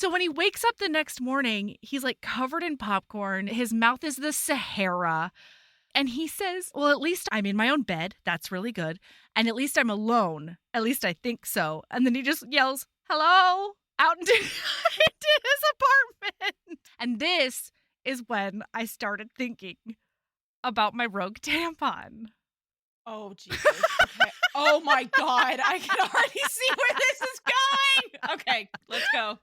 So when he wakes up the next morning, he's like covered in popcorn. His mouth is the Sahara. And he says, well, at least I'm in my own bed. That's really good. And at least I'm alone. At least I think so. And then he just yells, hello, out into, into his apartment. And this is when I started thinking about my rogue tampon. Oh, Jesus. Okay. Oh, my God. I can already see where this is going. Okay, let's go.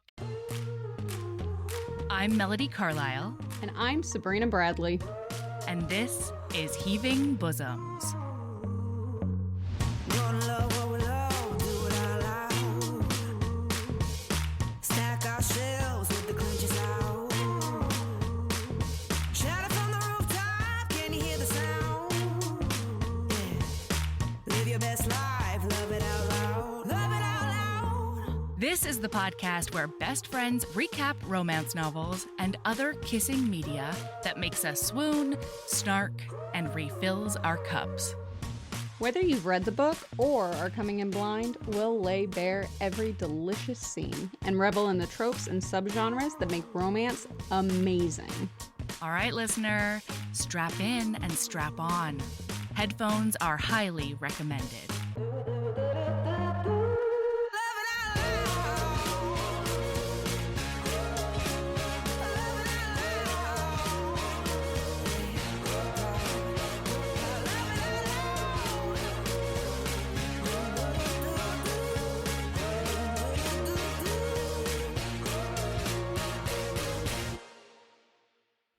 I'm Melody Carlisle. And I'm Sabrina Bradley. And this is Heaving Bosoms. This is the podcast where best friends recap romance novels and other kissing media that makes us swoon, snark, and refills our cups. Whether you've read the book or are coming in blind, we'll lay bare every delicious scene and revel in the tropes and subgenres that make romance amazing. All right, listener, strap in and strap on. Headphones are highly recommended.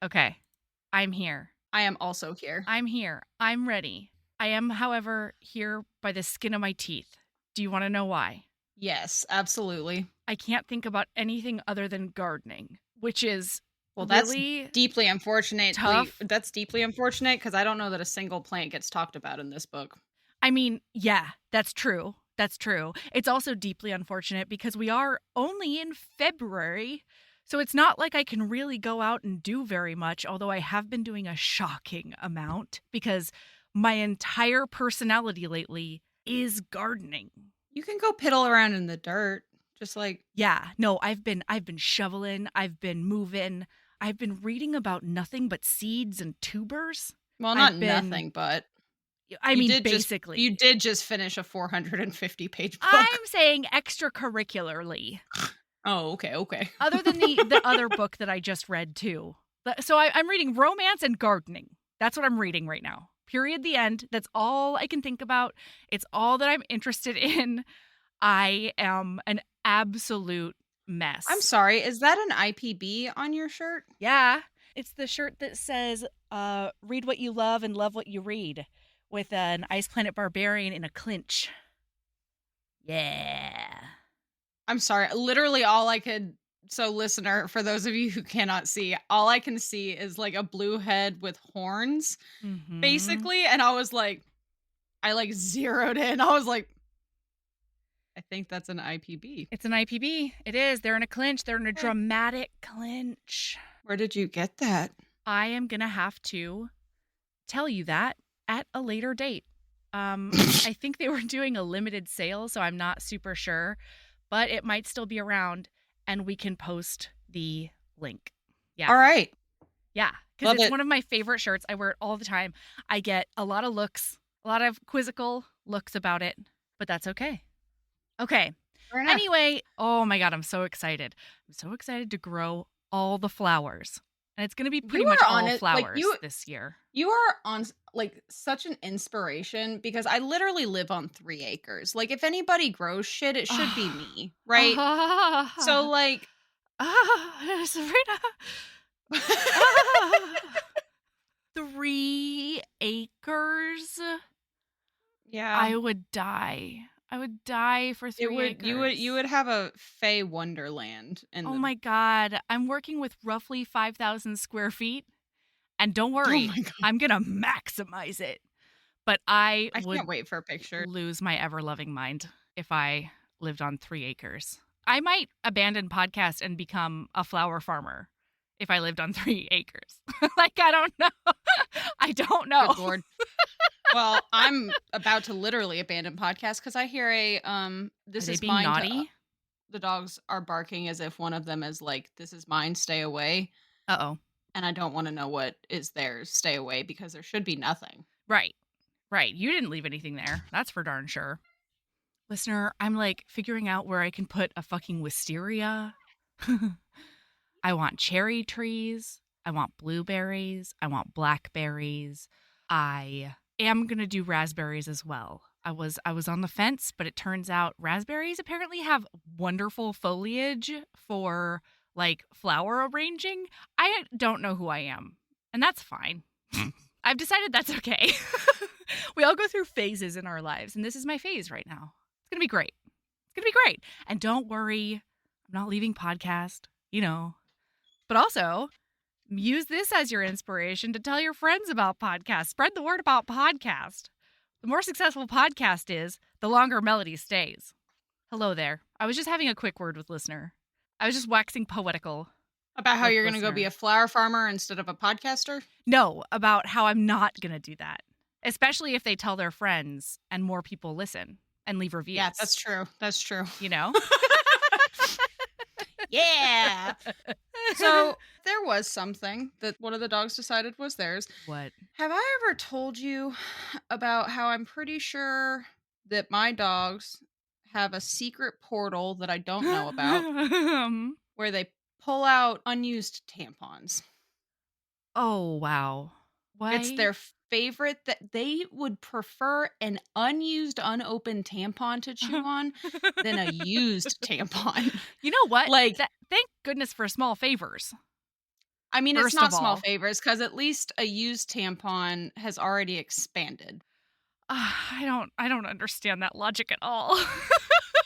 Okay, I'm here. I am also here. I'm here. I'm ready. I am, however, here by the skin of my teeth. Do you want to know why? Yes, absolutely. I can't think about anything other than gardening, which is that's really deeply unfortunate. tough. That's deeply unfortunate because I don't know that a single plant gets talked about in this book. I mean, yeah, that's true. That's true. It's also deeply unfortunate because we are only in February. So it's not like I can really go out and do very much, although I have been doing a shocking amount because my entire personality lately is gardening. You can go piddle around in the dirt, just like... Yeah, no, I've been shoveling, I've been moving, I've been reading about nothing but seeds and tubers. Well, nothing, but... I mean, basically. You did just finish a 450-page book. I'm saying extracurricularly. Oh, okay. Other than the other book that I just read, too. So I'm reading romance and gardening. That's what I'm reading right now. Period, the end. That's all I can think about. It's all that I'm interested in. I am an absolute mess. I'm sorry. Is that an IPB on your shirt? Yeah. It's the shirt that says, read what you love and love what you read, with an Ice Planet Barbarian in a clinch. Yeah. I'm sorry. Literally all I could... So listener, for those of you who cannot see, all I can see is like a blue head with horns, basically. And I was like, I zeroed in. I was like, I think that's an IPB. It's an IPB. It is. They're in a clinch. They're in a dramatic clinch. Where did you get that? I am going to have to tell you that at a later date. I think they were doing a limited sale, so I'm not super sure. But it might still be around, and we can post the link. Yeah. All right. Yeah, because it's one of my favorite shirts. I wear it all the time. I get a lot of looks, a lot of quizzical looks about it, but that's okay. Okay. Anyway, oh my God, I'm so excited. I'm so excited to grow all the flowers. And it's going to be pretty much all flowers this year. You are on such an inspiration because I literally live on 3 acres. Like if anybody grows shit, it should be me, right? So Sabrina. 3 acres? Yeah. I would die. I would die for 3 acres. You would have a Fey Wonderland. Oh my God. I'm working with roughly 5,000 square feet. And don't worry, I'm going to maximize it. But I can't wait for a picture. Lose my ever-loving mind if I lived on 3 acres. I might abandon podcast and become a flower farmer if I lived on 3 acres. I don't know. I don't know. Good Lord. Well, I'm about to literally abandon podcasts because I hear this Are is they being mine. Naughty? the dogs are barking as if one of them is like, "This is mine, stay away." Uh-oh. And I don't want to know what is theirs, stay away, because there should be nothing. Right. Right. You didn't leave anything there. That's for darn sure. Listener, I'm like figuring out where I can put a fucking wisteria. I want cherry trees. I want blueberries. I want blackberries. I am going to do raspberries as well. I was on the fence, but it turns out raspberries apparently have wonderful foliage for like flower arranging. I don't know who I am, and that's fine. I've decided that's okay. We all go through phases in our lives, and this is my phase right now. It's going to be great. It's going to be great. And don't worry, I'm not leaving podcast, you know. But also, use this as your inspiration to tell your friends about podcasts. Spread the word about podcast. The more successful podcast is, the longer Melody stays. Hello there. I was just having a quick word with listener. I was just waxing poetical. About how with you're going to go listener. be a flower farmer instead of a podcaster? No, about how I'm not going to do that. Especially if they tell their friends and more people listen and leave reviews. Yeah, that's true. That's true. You know? Yeah. So there was something that one of the dogs decided was theirs. What? Have I ever told you about how I'm pretty sure that my dogs have a secret portal that I don't know about where they pull out unused tampons? Oh, wow. Why? It's their favorite, that they would prefer an unused, unopened tampon to chew on than a used tampon. You know what? Like, thank goodness for small favors. I mean, First it's not of small all. favors, because at least a used tampon has already expanded. I don't understand that logic at all.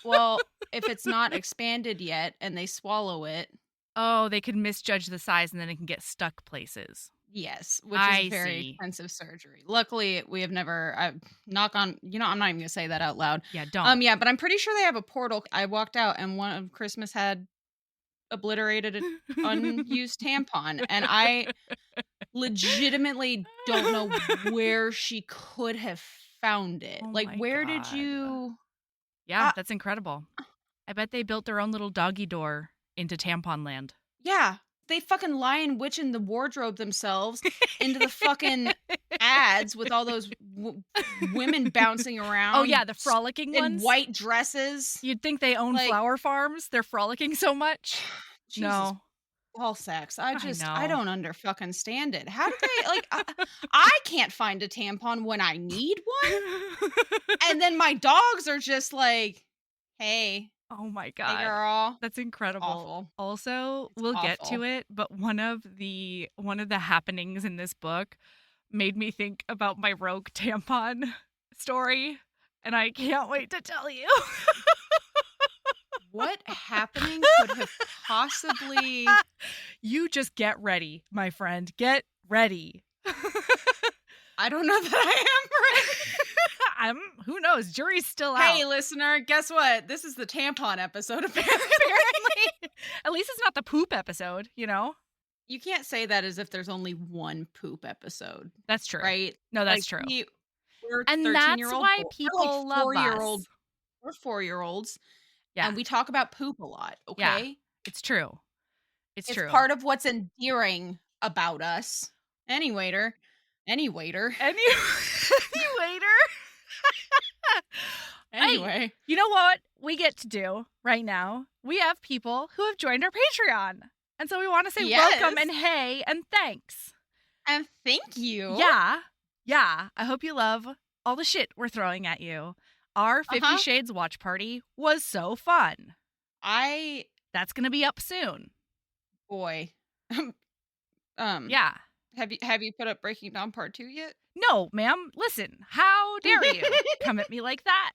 Well, if it's not expanded yet and they swallow it, Oh, they could misjudge the size and then it can get stuck places. yes, which I is very see. expensive surgery. Luckily, we have never, knock on, I'm not even going to say that out loud. Yeah, don't. Yeah, but I'm pretty sure they have a portal. I walked out and one of Christmas had obliterated an unused tampon, and I legitimately don't know where she could have found it. Oh Like, my where did God. you? Yeah, that's incredible. I bet they built their own little doggy door into tampon land. Yeah, they fucking lion witch in the wardrobe themselves into the fucking ads with all those women bouncing around. Oh, yeah, the frolicking in ones. white dresses. You'd think they own Like- flower farms. They're frolicking so much. Jesus, No. ball sacks. I know. don't under fucking stand it. How do they like? I can't find a tampon when I need one, and then my dogs are just like, "Hey, Oh my hey, God. girl." That's incredible. Awful. Also, It's we'll get awful. to it, but one of the happenings in this book made me think about my rogue tampon story, and I can't wait to tell you. What happening could have possibly? You just get ready, my friend. Get ready. I don't know that I am ready. Who knows? Jury's still out. Hey, listener, guess what? This is the tampon episode, apparently. At least it's not the poop episode, you know? You can't say that as if there's only one poop episode, That's true. right? No, that's true. We're And 13-year-old that's why we're people love us. We're 4-year-olds, Yeah, and we talk about poop a lot, Yeah. okay? it's true. It's true. part of what's endearing about us. Any waiter. Any waiter. Anyway. You know what we get to do right now? We have people who have joined our Patreon. And so we want to say welcome Yes. and hey and thanks. And thank you. Yeah. Yeah. I hope you love all the shit we're throwing at you. Our 50 Shades watch party was so fun. That's going to be up soon. Boy. Yeah. Have you put up Breaking Dawn Part 2 yet? No, ma'am. Listen, how dare you come at me like that?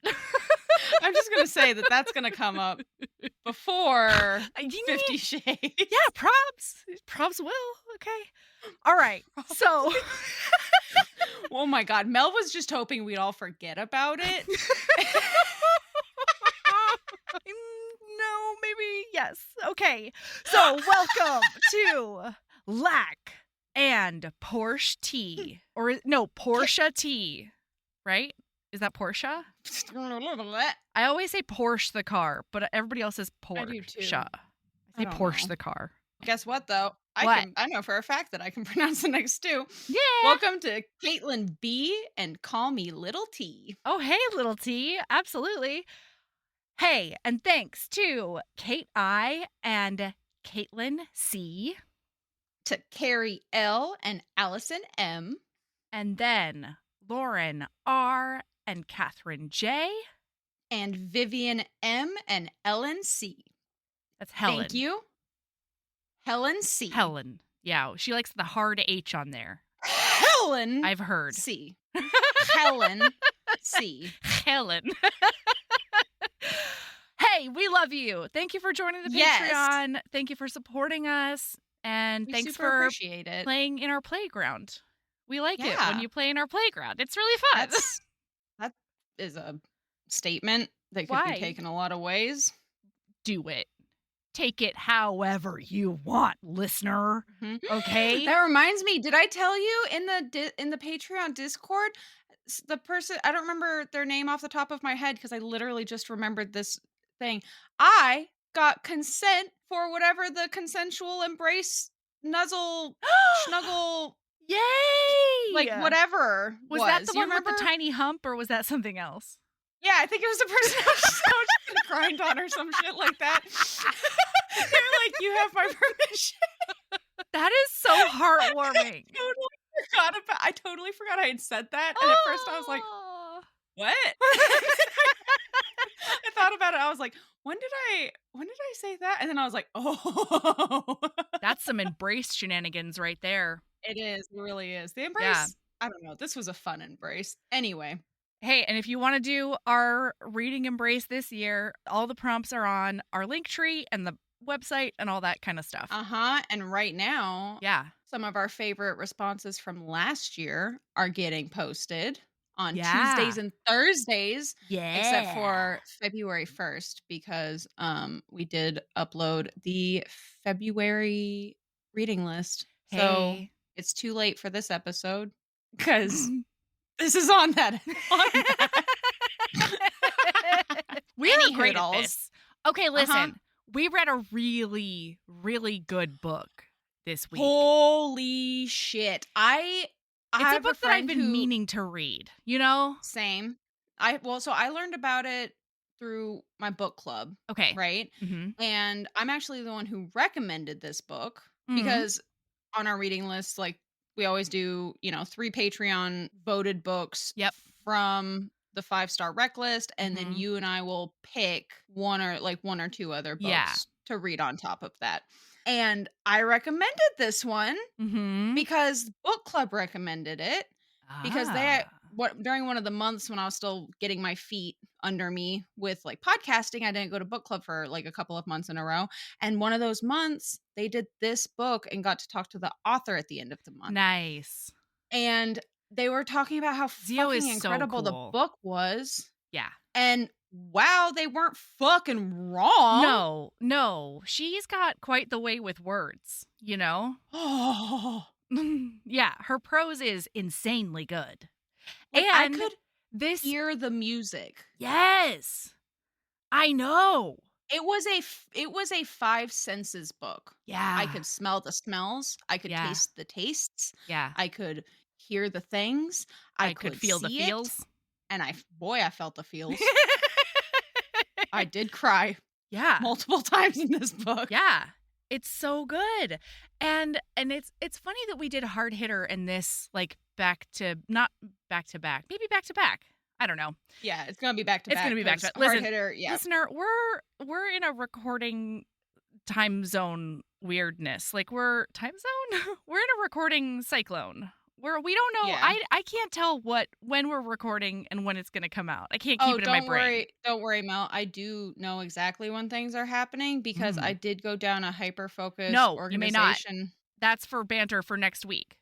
I'm just going to say that that's going to come up before 50 Shades. Yeah, probs will. Okay. All right. So Oh my God. Mel was just hoping we'd all forget about it. No, maybe yes. Okay. So welcome to Lack and Porsche Tea. Or no, Porsche Tea. Right? Is that Porsche? I always say Porsche the car, but everybody else says Porsche. I do too. I say don't Porsche know. the car. Guess what, though? What? I know for a fact that I can pronounce the next two. Yeah. Welcome to Caitlin B. and Call Me Little T. Oh, hey, little T. Absolutely. Hey, and thanks to Kate I and Caitlin C. To Carrie L. and Allison M. And then Lauren R. and Catherine J. And Vivian M. and Ellen C. That's Helen. Thank you. Helen C. Helen. Yeah, she likes the hard H on there. Helen. I've heard. C. Helen C. Helen. Hey, we love you. Thank you for joining the Yes. Patreon. Thank you for supporting us. And We thanks super for appreciate it. playing in our playground. We like it Yeah. when you play in our playground. It's really fun. That is a statement that could Why? be taken a lot of ways. Do it. Take it however you want, listener. Mhm. Okay? That reminds me, did I tell you in the Patreon Discord, the person, I don't remember their name off the top of my head because I literally just remembered this thing. I got consent for whatever the consensual embrace, nuzzle, snuggle, Yay! like whatever Was that the You one with remember? the tiny hump, or was that something else? Yeah, I think it was the person I was just gonna grind on or some shit like that. They're like, you have my permission. That is so heartwarming. I totally forgot I had said that. And at first I was like, Oh. what? I thought about it. I was like, when did I say that? And then I was like, oh. That's some embrace shenanigans right there. It is. It really is. The embrace. Yeah. I don't know. This was a fun embrace. Anyway. Hey, and if you want to do our reading embrace this year, all the prompts are on our link tree and the website and all that kind of stuff. And right now, Yeah. some of our favorite responses from last year are getting posted on Yeah. Tuesdays and Thursdays. Yeah. Except for February 1st, because we did upload the February reading list. So Hey. it's too late for this episode because this is on that. We are Any great at hoodles. this. Okay, listen. We read a really, really good book this week. Holy shit. I It's a have book that I've friend been who- meaning to read, you know? Same. So I learned about it through my book club, Okay. right? Mm-hmm. And I'm actually the one who recommended this book Mhm. because on our reading list, like we always do, 3 Patreon voted books Yep. from the 5-star rec list, and then Mhm. you and I will pick one or two other books Yeah. to read on top of that. And I recommended this one Mm-hmm. because book club recommended it. Because during one of the months when I was still getting my feet under me with like podcasting, I didn't go to book club for like a couple of months in a row. And one of those months they did this book and got to talk to the author at the end of the month. Nice. And they were talking about how Zio fucking is so incredible cool. the book was. Yeah. And wow, they weren't fucking wrong. No. She's got quite the way with words, you know? Oh, Yeah, her prose is insanely good. like, And I could this hear the music. Yes. I know. It was a 5 senses book. Yeah. I could smell the smells. I could Yeah. taste the tastes. Yeah. I could hear the things. I could could feel the see it, feels. and I felt the feels. I did cry Yeah. multiple times in this book. Yeah. It's so good. And it's funny that we did Hard Hitter and this like not back to back. Maybe back to back. I don't know. Yeah, it's gonna be back to back. It's gonna be back to 'cause back. Listen, Hard Hitter, yeah. Listener, we're in a recording time zone weirdness. Like we're time zone? We're in a recording cyclone. Where we don't know. Yeah. I can't tell when we're recording and when it's gonna come out. I can't keep it in my brain. Don't worry, Mel. I do know exactly when things are happening because I did go down a hyper focus No, you may not. organization. That's for banter for next week.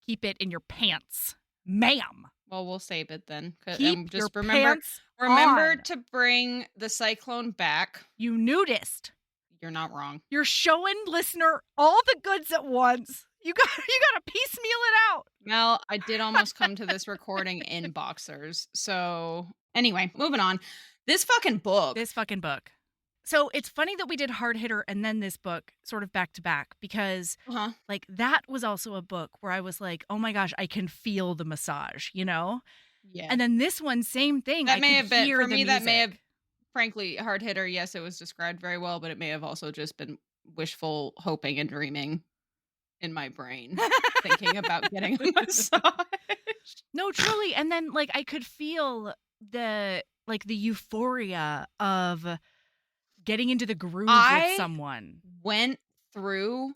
Keep it in your pants, ma'am. Well, we'll save it then. Keep Just your remember pants Remember on. to bring the cyclone back. You nudist. You're not wrong. You're showing listener all the goods at once. You gotta piecemeal it out. Mel, I did almost come to this recording in boxers. So anyway, moving on. This fucking book. This fucking book. So it's funny that we did Hard Hitter and then this book sort of back to back because like that was also a book where I was like, oh my gosh, I can feel the massage, you know? Yeah. And then this one, same thing. That I may could have been, hear for the me, that may music. have, frankly, Hard Hitter, yes, it was described very well, but it may have also just been wishful hoping and dreaming in my brain, thinking about getting a massage. No, truly. And then like I could feel the euphoria of getting into the groove with someone. Went through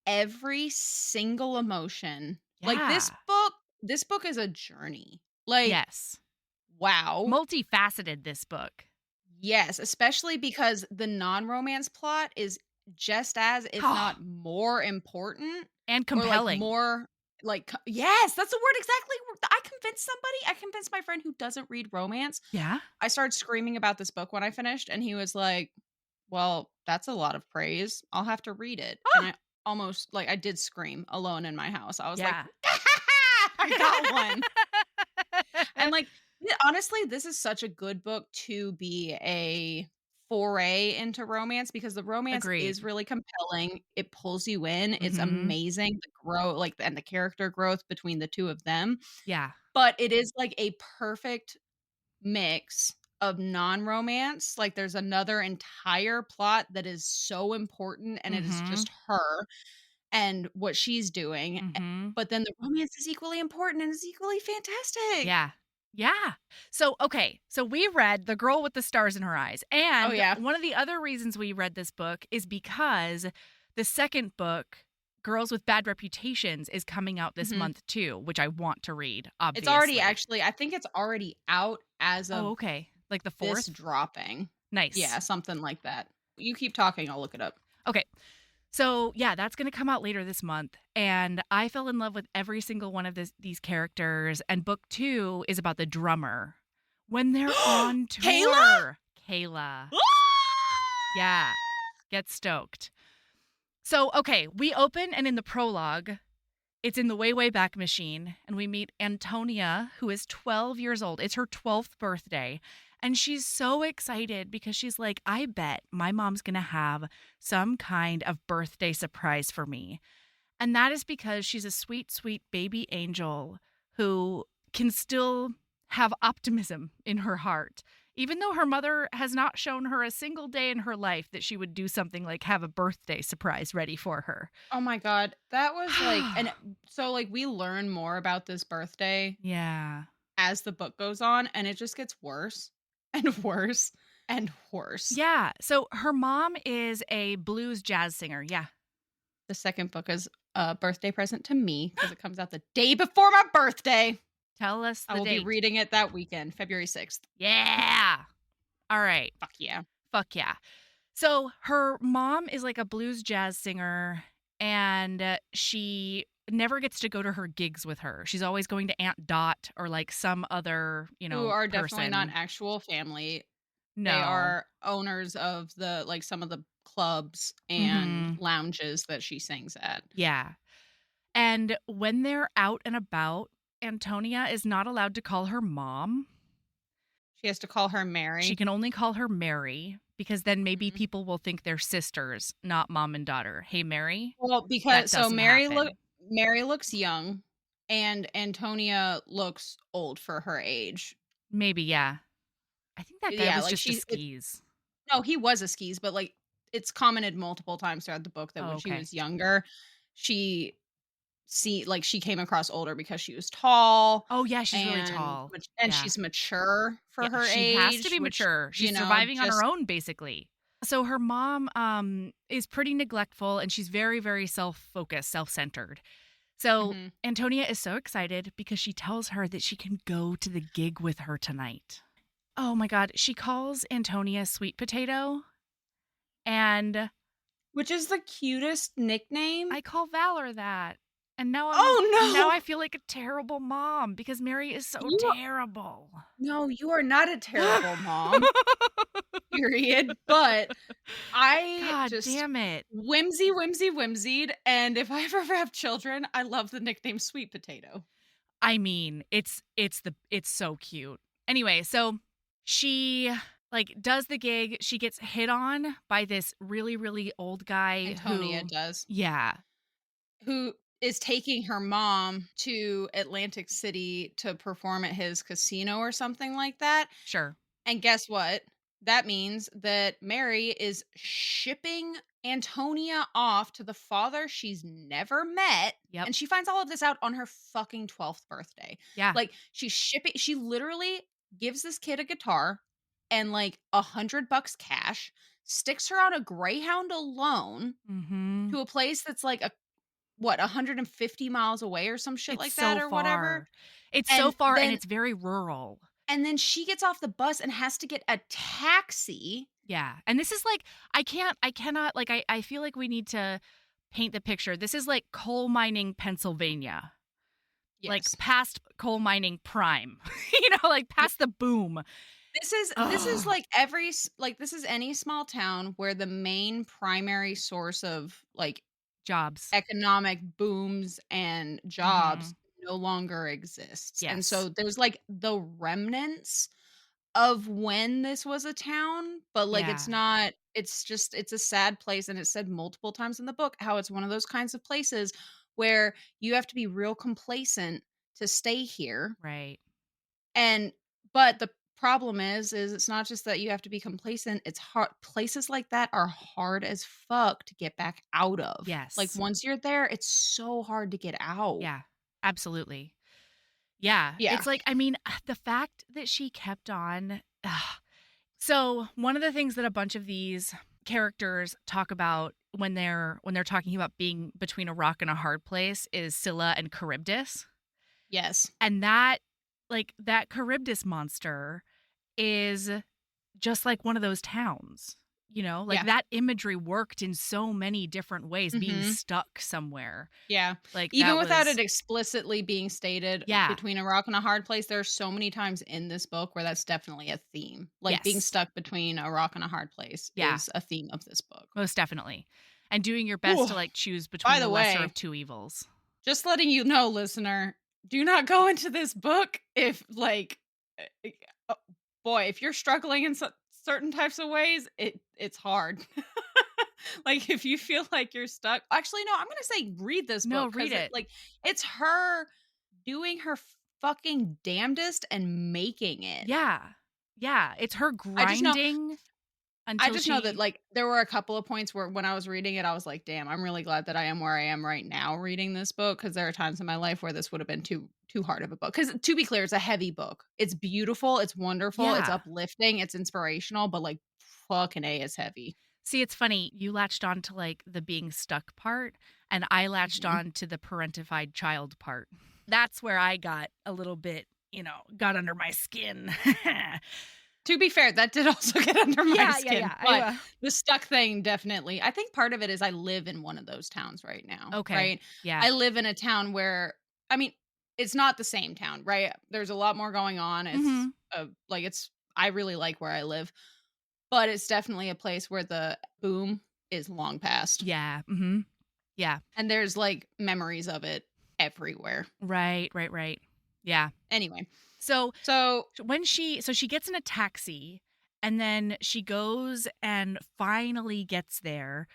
every single emotion. Like Yeah. this book is a journey. Like, yes. Wow. Multifaceted, this book. Yes, especially because the non-romance plot is just as, if not more important. And compelling. Or like more, like, yes, that's the word exactly. I convinced my friend who doesn't read romance. Yeah. I started screaming about this book when I finished, and he was like, well, that's a lot of praise. I'll have to read it. And I almost, like, I did scream alone in my house. I was like, I got one. And like, honestly, this is such a good book to be a foray into romance because the romance is really compelling. It pulls you in. It's amazing. And the character growth between the two of them. Yeah. But it is like a perfect mix of non-romance. Like there's another entire plot that is so important and it is just her and what she's doing. But then the romance is equally important and is equally fantastic. Yeah. Yeah. So, okay. So we read The Girl with the Stars in Her Eyes. And one of the other reasons we read this book is because the second book, Girls with Bad Reputations, is coming out this month too, which I want to read, obviously. It's already I think it's already out as of like the 4th? This dropping. Nice. Yeah, something like that. You keep talking, I'll look it up. Okay. So, yeah, that's going to come out later this month. And I fell in love with every single one of these characters. And book 2 is about the drummer. When they're on tour. Kayla. Yeah. Get stoked. So, okay, we open and in the prologue, it's in the Way, Way Back machine. And we meet Antonia, who is 12 years old. It's her 12th birthday. And she's so excited because she's like, I bet my mom's going to have some kind of birthday surprise for me. And that is because she's a sweet, sweet baby angel who can still have optimism in her heart, even though her mother has not shown her a single day in her life that she would do something like have a birthday surprise ready for her. Oh my God. That was like, and so like we learn more about this birthday. Yeah. As the book goes on, and it just gets worse. And worse and worse. Yeah. So her mom is a blues jazz singer. Yeah. The second book is a birthday present to me because it comes out the day before my birthday. Tell us the I will date. be reading it that weekend, February 6th. Yeah. All right. Fuck yeah. Fuck yeah. So her mom is like a blues jazz singer and she never gets to go to her gigs with her. She's always going to Aunt Dot or like some other, who are definitely not actual family. No. They are owners of the like some of the clubs and lounges that she sings at. Yeah. And when they're out and about, Antonia is not allowed to call her mom. She has to call her Mary. She can only call her Mary because then maybe people will think they're sisters, not mom and daughter. Hey, Mary. Well, because so Mary looks young and Antonia looks old for her age. Maybe, yeah. I think that guy was just a skis. No, he was a skis, but like it's commented multiple times throughout the book that when she was younger, she came across older because she was tall. Oh yeah, she's really tall. And she's mature for her age. She has to be mature. She's surviving on her own, basically. So her mom is pretty neglectful and she's very, very self-focused, self-centered. So Antonia is so excited because she tells her that she can go to the gig with her tonight. Oh my God. She calls Antonia Sweet Potato. And which is the cutest nickname. I call Valor that. And now Oh, I feel like a terrible mom because Mary is so no! terrible. No, you are not a terrible mom, period, but I God just damn it. whimsied, and if I ever have children, I love the nickname Sweet Potato. I mean, it's so cute. Anyway, so she like does the gig. She gets hit on by this really, really old guy Antonia who, does. yeah, Who is taking her mom to Atlantic City to perform at his casino or something like that. sure. And guess what? That means that Mary is shipping Antonia off to the father she's never met. Yep. And she finds all of this out on her fucking 12th birthday. Yeah. Like, she literally gives this kid a guitar and like $100 cash, sticks her on a Greyhound alone Mm-hmm. to a place that's like 150 miles away or some shit It's like that so or whatever. far. It's so And far and then it's very rural. and then she gets off the bus and has to get a taxi. Yeah. And this is like, I cannot, like, I feel like we need to paint the picture. This is like coal mining Pennsylvania, like Yes. past coal mining prime, like past the boom. This is Ugh. like this is any small town where the main primary source of like Jobs. economic booms and Mm-hmm. jobs no longer exists. And Yes. so there's like the remnants of when this was a town, but like it's Yeah. not it's a sad place, and it's said multiple times in the book how it's one of those kinds of places where you have to be real complacent to stay here. Right. And but the problem is it's not just that you have to be complacent, it's hard. Places like that are hard as fuck to get back out of. Like, Yes. once you're there, it's so hard to get out. Yeah. Absolutely. Yeah. Yeah. It's like, I mean, the fact that she kept on. So, one of the things that a bunch of these characters talk about when they're talking about being between a rock and a hard place is Scylla and Charybdis. Yes. And that Charybdis monster is just like one of those towns, like Yeah. that imagery worked in so many different ways, being Mhm. stuck somewhere. Yeah. Like Even that without was, it explicitly being stated yeah, between a rock and a hard place, there are so many times in this book where that's definitely a theme. Like, being yes, stuck between a rock and a hard place yeah, is a theme of this book. most definitely. And doing your best Ooh. to like choose By between the the lesser way, of two evils. just letting you know, listener, do not go into this book if, like, uh, uh, boy, if you're struggling in certain types of ways, it's hard. Like, if you feel like you're stuck, actually, no, I'm gonna say read this No, book read because it. it's her doing her fucking damnedest and making it. Yeah. Yeah. It's her I just know grinding I until just know that, she, like, there were a couple of points where when I was reading it, I was like, "Damn, I'm really glad that I am where I am right now reading this book," because there are times in my life where this would have been too hard of a book. Because, to be clear, it's a heavy book. It's beautiful, it's wonderful, it's yeah. uplifting, it's inspirational, but, like, fucking A, it's heavy. See, it's funny. You latched on to like the being stuck part, and I latched Mhm. on to the parentified child part. That's where I got a little bit, got under my skin. To be fair, that did also get under my Yeah, yeah, skin, yeah. but the stuck thing, definitely. I think part of it is I live in one of those towns right now, Okay. right? Yeah. I live in a town where, I mean, it's not the same town, right? There's a lot more going on. It's, Mhm. I really like where I live, but it's definitely a place where the boom is long past, Yeah. Mhm. Yeah. and there's, like, memories of it everywhere. Right, right, right. Yeah. Anyway, So so she gets in a taxi and then she goes and finally gets there.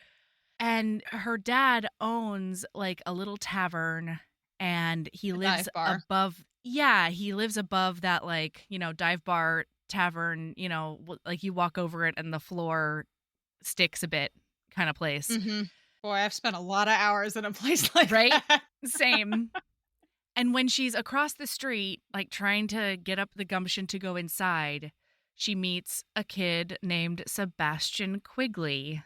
And her dad owns like a little tavern and he a lives dive bar. above, yeah, he lives above that, like, dive bar tavern, like you walk over it and the floor sticks a bit kind of place. Mhm. Boy, I've spent a lot of hours in a place like Right? that. Same. And when she's across the street, like trying to get up the gumption to go inside, she meets a kid named Sebastian Quigley.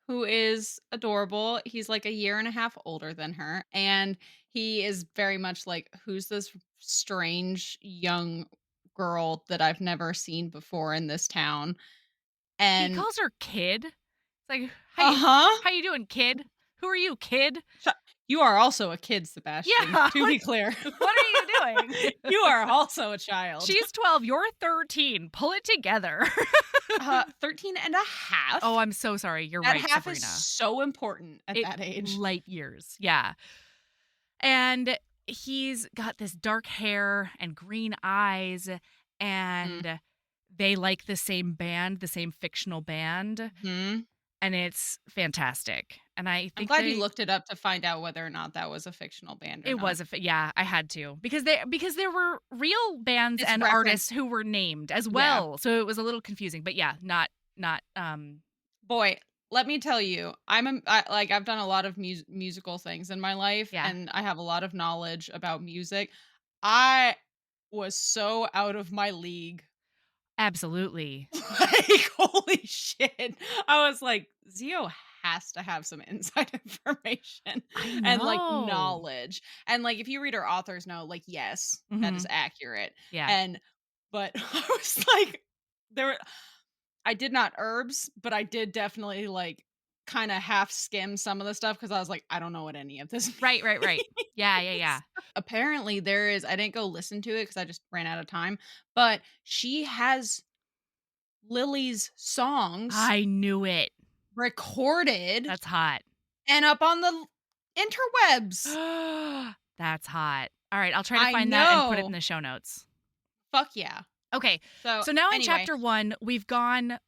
Who is adorable. He's like a year and a half older than her, and he is very much like, "Who's this strange young girl that I've never seen before in this town?" He And calls her kid. It's like, uh-huh. how you doing, kid? Who are you, kid? You are also a kid, Sebastian, Yeah, to be clear. What are you doing? You are also a child. She's 12. You're 13. Pull it together. 13 and a half. Oh, I'm so sorry. You're that right, half Sabrina. is so important at that age. Light years. Yeah. And he's got this dark hair and green eyes, and they like the same band, the same fictional band. Mm-hmm. And it's fantastic. And I think I'm glad you looked it up to find out whether or not that was a fictional band or it not. was yeah, I had to because there were real bands and artists who were named as well. Yeah. So it was a little confusing, but yeah, not Boy, let me tell you, I've done a lot of musical things in my life, and I have a lot of knowledge about music. I was so out of my league. Absolutely. Like, holy shit. I was like, Zio has to have some inside information and like knowledge. And like, if you read her author's note, like, yes, that is accurate. Yeah. But I was like, I did not herbs, but I did definitely like kind of half skim some of the stuff because I was like, I don't know what any of this means. Right. Yeah. Apparently there is, I didn't go listen to it because I just ran out of time, but she has Lily's songs. I knew it. Recorded. That's hot. And up on the interwebs. That's hot. All right, I'll try to find that and put it in the show notes. Fuck yeah. Okay, so now in chapter 1, we've gone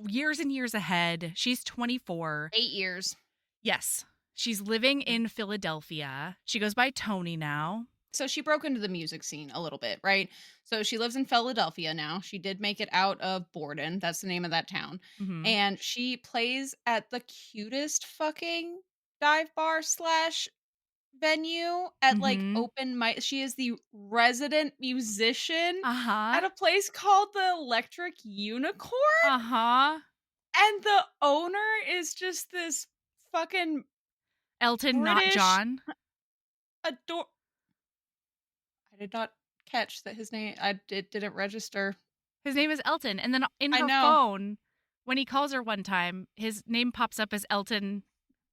years and years ahead. She's 24. 8 years. Yes. She's living in Philadelphia. She goes by Tony now. So she broke into the music scene a little bit, right? So she lives in Philadelphia now. She did make it out of Borden. That's the name of that town. Mm-hmm. And she plays at the cutest fucking dive bar / venue at like open mic. She is the resident musician at a place called the Electric Unicorn. And the owner is just this fucking Elton, British, not John. I did not catch that his name. It didn't register. His name is Elton, and then in her phone, when he calls her one time, his name pops up as Elton.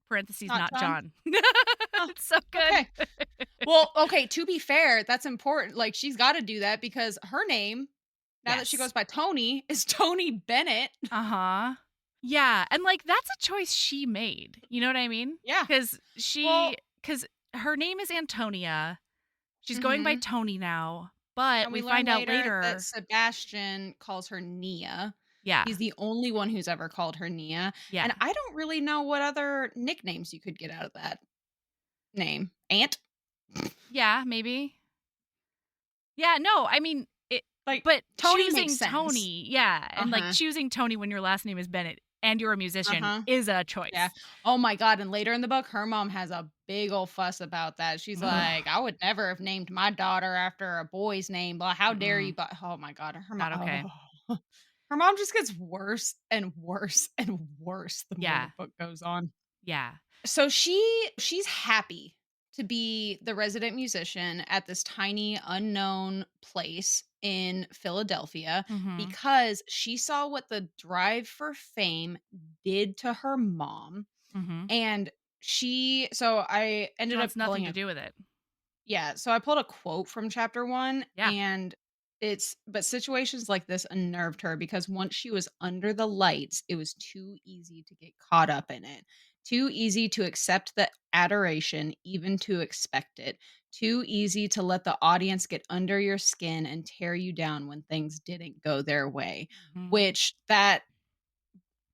Parentheses, not John. It's so good. Okay. Well, okay, to be fair, that's important. Like, she's got to do that because her name, now that she goes by Tony, is Tony Bennett. Yeah, and like that's a choice she made. You know what I mean? Yeah. Because her name is Antonia. She's going by Tony now, but we find out later that Sebastian calls her Nia. Yeah. He's the only one who's ever called her Nia. Yeah. And I don't really know what other nicknames you could get out of that name. Aunt? Yeah, maybe. Yeah, no, I mean, but Tony choosing makes sense. Tony, yeah, and like choosing Tony when your last name is Bennett and you're a musician is a choice. Yeah. Oh my God. And later in the book, her mom has a big old fuss about that. She's like, I would never have named my daughter after a boy's name. But how dare you? But oh my God. Her mom. Not okay. Her mom just gets worse and worse and worse the more the book goes on. Yeah. So she's happy to be the resident musician at this tiny unknown place in Philadelphia because she saw what the drive for fame did to her mom. And I ended up nothing to do with it. Yeah. So I pulled a quote from chapter 1 and but situations like this unnerved her because once she was under the lights, it was too easy to get caught up in it. Too easy to accept the adoration, even to expect it. Too easy to let the audience get under your skin and tear you down when things didn't go their way. Which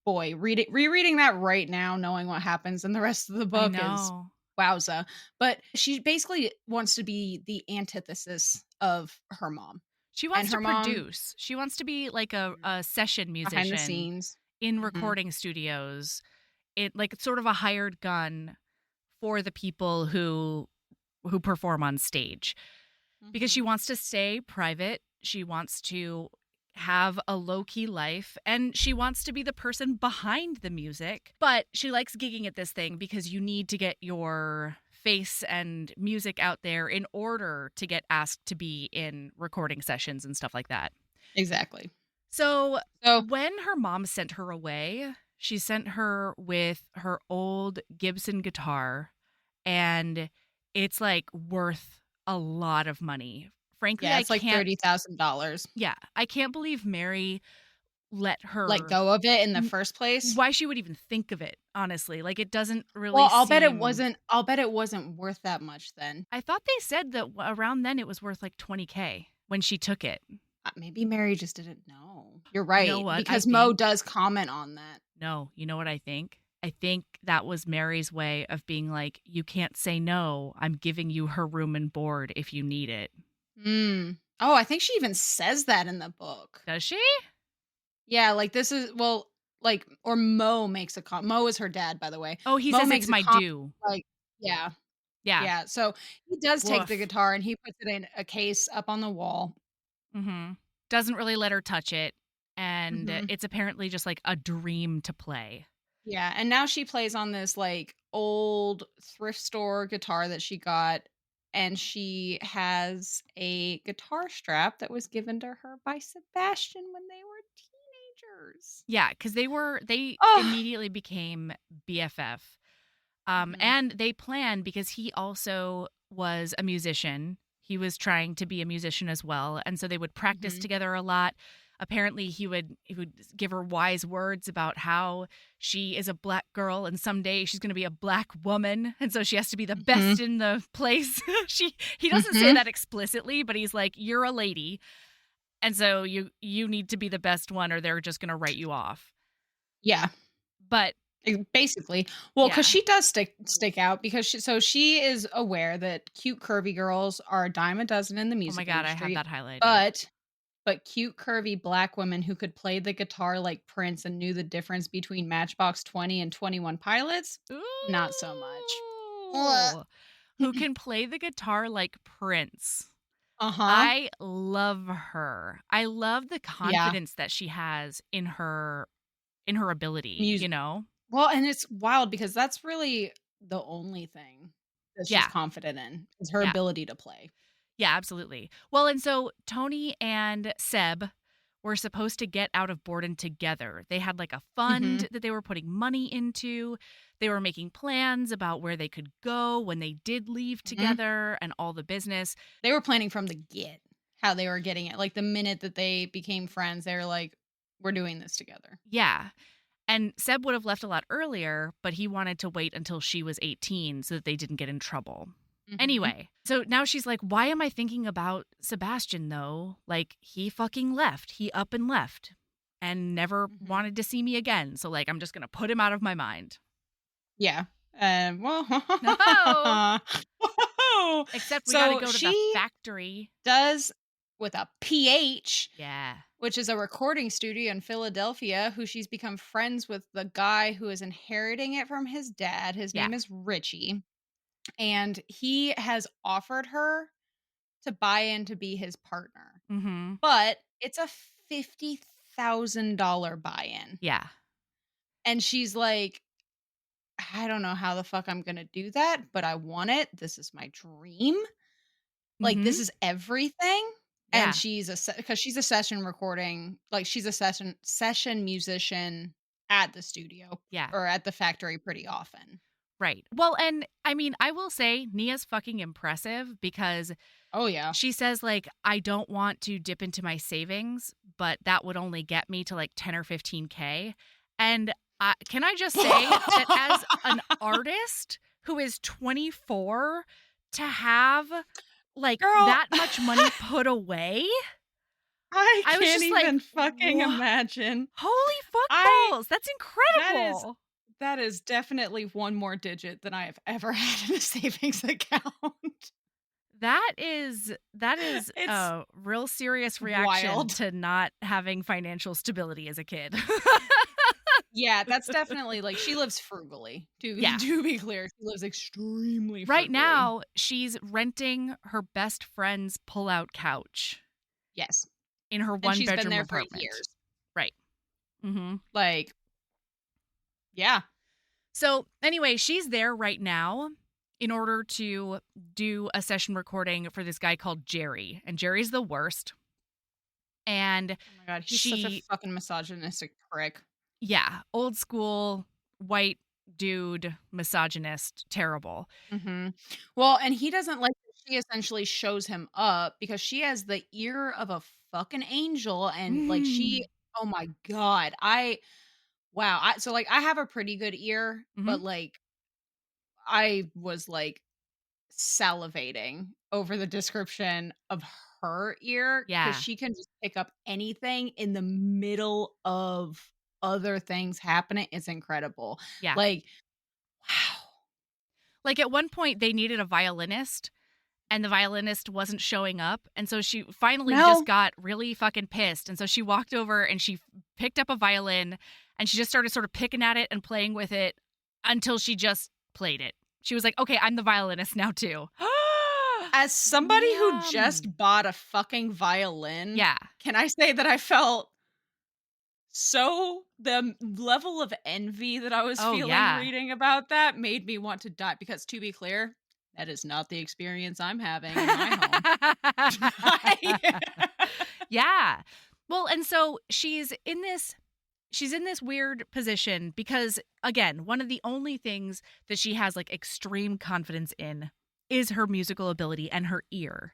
rereading that right now, knowing what happens in the rest of the book is wowza. But she basically wants to be the antithesis of her mom. She wants to produce. She wants to be like a session musician behind the scenes in recording studios. It like sort of a hired gun for the people who perform on stage because she wants to stay private. She wants to have a low-key life and she wants to be the person behind the music. But she likes gigging at this thing because you need to get your face and music out there in order to get asked to be in recording sessions and stuff like that. Exactly. So when her mom sent her away, she sent her with her old Gibson guitar and it's like worth a lot of money. Frankly, Yeah, I it's like can't $30,000. yeah, I can't believe Mary let Let her go of it in the first place. why she would even think of it, honestly. Like, it doesn't really Well, seem I'll bet it wasn't worth that much then. I thought they said that around then it was worth like 20K when she took it. Maybe Mary just didn't know. You're You know right, what I because Mo think? does comment on that. No, you know what I think? I think that was Mary's way of being like, you can't say no. I'm giving you her room and board if you need it. Mm. Oh, I think she even says that in the book. Does she? Yeah, like this is like or Mo makes a comment. Mo is her dad, by the way. Oh, he Mo says it's makes a my comment due. like, yeah, Yeah. yeah. So he does take the Woof. guitar and he puts it in a case up on the wall. Mm-hmm. Doesn't really let her touch it. And Hmm. it's apparently just like a dream to play. Yeah, and now she plays on this like old thrift store guitar that she got, and she has a guitar strap that was given to her by Sebastian when they were teenagers. Yeah, because they Oh. immediately became BFF. Mhm. And they planned because he also was a musician. He was trying to be a musician as well. And so they would practice Mhm. together a lot. Apparently he would give her wise words about how she is a black girl and someday she's going to be a black woman and so she has to be the best Mhm. in the place. He doesn't say Mhm. that explicitly, but he's like, you're a lady and so you need to be the best one or they're just going to write you off. Yeah. But Basically, well, because yeah. she does stick out because she is aware that cute curvy girls are a dime a dozen in the Oh my music god, I have industry, that highlighted. but cute curvy black women who could play the guitar like Prince and knew the difference between Matchbox 20 and 21 Pilots, not so much. Ooh. Who can play the guitar like Prince. Uh huh. I love her. I love the Yeah. confidence that she has in her ability, you Music. know? Well, and it's wild because that's really the only thing that she's Yeah. confident in is her Yeah. ability to play. Yeah, absolutely. Well, and so Tony and Seb were supposed to get out of Borden together. They had like a Hmm. fund that they were putting money into. They were making plans about where they could go when they did leave Hmm. together and all the business. They were planning from the get how they were getting it. Like the minute that they became friends, they were like, "We're doing this together." Yeah. And Seb would have left a lot earlier, but he wanted to wait until she was 18 so that they didn't get in trouble. Hmm. Anyway, so now she's like, why am I thinking about Sebastian though? Like, he fucking left. He up and left and never Hmm. wanted to see me again. So, like, I'm just going to put him out of my mind. Yeah. Well, No. Except we got to so go to the she factory. does with a PH, Yeah. which is a recording studio in Philadelphia, who she's become friends with the guy who is inheriting it from his dad. His Yeah. name is Richie. And he has offered her to buy in to be his partner. Mm-hmm. But it's a $50,000 buy-in. Yeah. And she's like, I don't know how the fuck I'm going to do that, but I want it. This is my dream. Like Mm-hmm. this is everything. And Yeah. because she's a session recording, like she's a session musician at the studio Yeah. or at the factory pretty often. Right. Well, and I mean, I will say Nia's fucking impressive because Oh yeah. she says, like, I don't want to dip into my savings, but that would only get me to like 10 or 15K. And can I just say that as an artist who is 24, to have like Girl, that much money put away, I I was can't just like, even fucking what? imagine. Holy fuck I balls. That's that is incredible. that is definitely one more digit than I have ever had in a savings account. That is It's a real serious reaction wild. to not having financial stability as a kid. Yeah, that's definitely like she lives frugally. To Yeah. to be clear, she lives extremely Right frugally. now, she's renting her best friend's pull-out couch Yes. in her And she's been one-bedroom there for apartment. years. Right. Hmm. Like, yeah. So, anyway, she's there right now in order to do a session recording for this guy called Jerry. And Jerry's the worst. And Oh my god, he's such a she, fucking misogynistic prick. yeah, old school, white dude, misogynist, terrible. Mhm. Well, and he doesn't like that she essentially shows him up because she has the ear of a fucking angel and, like, she Mm. oh my god. Wow. So, like, I have a pretty good ear, Mhm. but, like, I was, like, salivating over the description of her ear because Yeah. she can just pick up anything in the middle of other things happening. It's incredible. Yeah. Like, wow. Like, at one point, they needed a violinist, and the violinist wasn't showing up, and so she finally just Mel, got really fucking pissed, and so she walked over and she picked up a violin, and she just started sort of picking at it and playing with it until she just played it. She was like, "Okay, I'm the violinist now too." as somebody who Yum. just bought a fucking violin, Yeah. can I say that I felt the level of envy that I was Oh, feeling yeah. reading about that made me want to die because to be clear, that is not the experience I'm having in my home. Yeah. Well, and so she's in this weird position because, again, one of the only things that she has like extreme confidence in is her musical ability and her ear.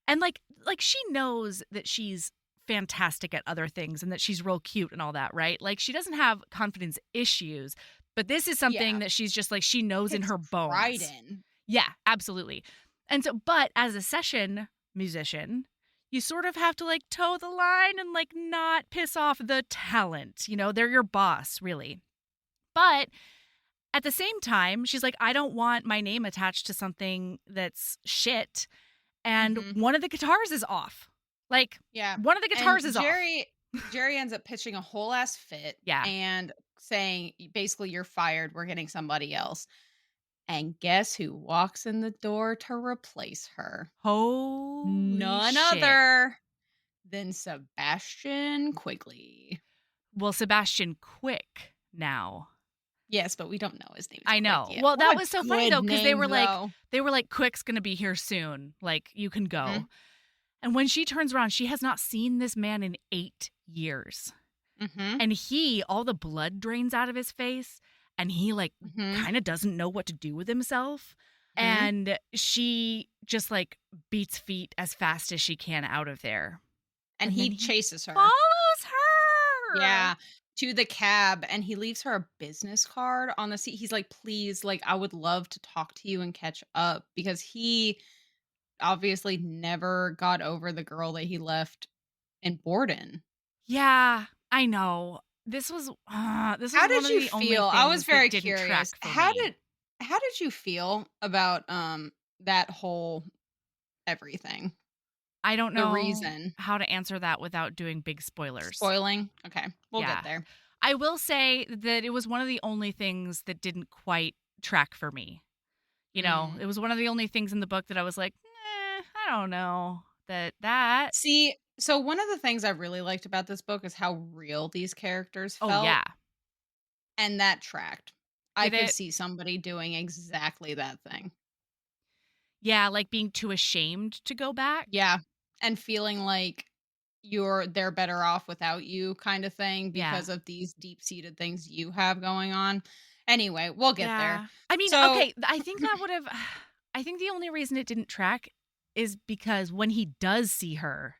And like she knows that she's fantastic at other things and that she's real cute and all that, right? Like she doesn't have confidence issues, but this is something Yeah, that she's just like she knows in takes her pride bones. in. Yeah, absolutely. And so, but as a session musician, you sort of have to like toe the line and like not piss off the talent. You know, they're your boss, really. But at the same time, she's like, I don't want my name attached to something that's shit. And Mhm. one of the guitars is off. Like, Yeah, one of the and guitars is off. Jerry ends up pitching a whole ass fit Yeah. and saying, basically, "You're fired, we're getting somebody else." And guess who walks in the door to replace her? Holy None shit. other than Sebastian Quigley. Well, Sebastian Quick now. Yes, but we don't know his name's I Quick know. yet. Well, that What a was so funny good though, because name, though. they were like, Quick's gonna be here soon. Like, you can go. Mhm, And when she turns around, she has not seen this man in 8 years. mhm, And all the blood drains out of his face, and he like mhm, kind of doesn't know what to do with himself. mhm. And she just like beats feet as fast as she can out of there. And And then he he chases her. follows her. Yeah, to the cab, and he leaves her a business card on the seat. He's like, "Please, like, I would love to talk to you and catch up," because he obviously never got over the girl that he left in Borden. Yeah, I know. This was How one did of you the only feel? I was things that very didn't curious. track for me. How did you feel about that whole everything? I don't The know reason. how to answer that without doing big spoilers. Spoiling? Okay. We'll get Yeah. there. I will say that it was one of the only things that didn't quite track for me. You know, Mm. it was one of the only things in the book that I was like, I don't know that. See, so one of the things I really liked about this book is how real these characters Oh, felt, yeah. and that tracked. I Did could it? see somebody doing exactly that thing. Yeah, like being too ashamed to go back. Yeah. And feeling like they're better off without you kind of thing Yeah. because of these deep-seated things you have going on. Anyway, we'll get there. Yeah. I mean, So okay, I think that would have I think the only reason it didn't track is because when he does see her,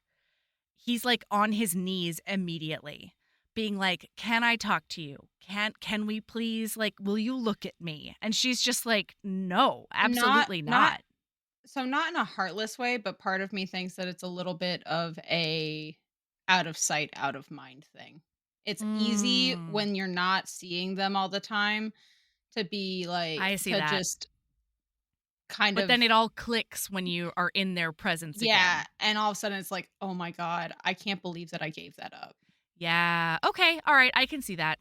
he's like on his knees immediately, being like, "Can I talk to you? Can we please, like, will you look at me?" And she's just like, "No, not absolutely not not." not in a heartless way, but part of me thinks that it's a little bit of a out of sight, out of mind thing. It's easy Mm, when you're not seeing them all the time to be like I see to that. just kind But then of it all clicks when you are in their presence yeah, again. and all of a sudden it's like, "Oh my god, I can't believe that I gave that up." Yeah. Okay. All right. I can see that.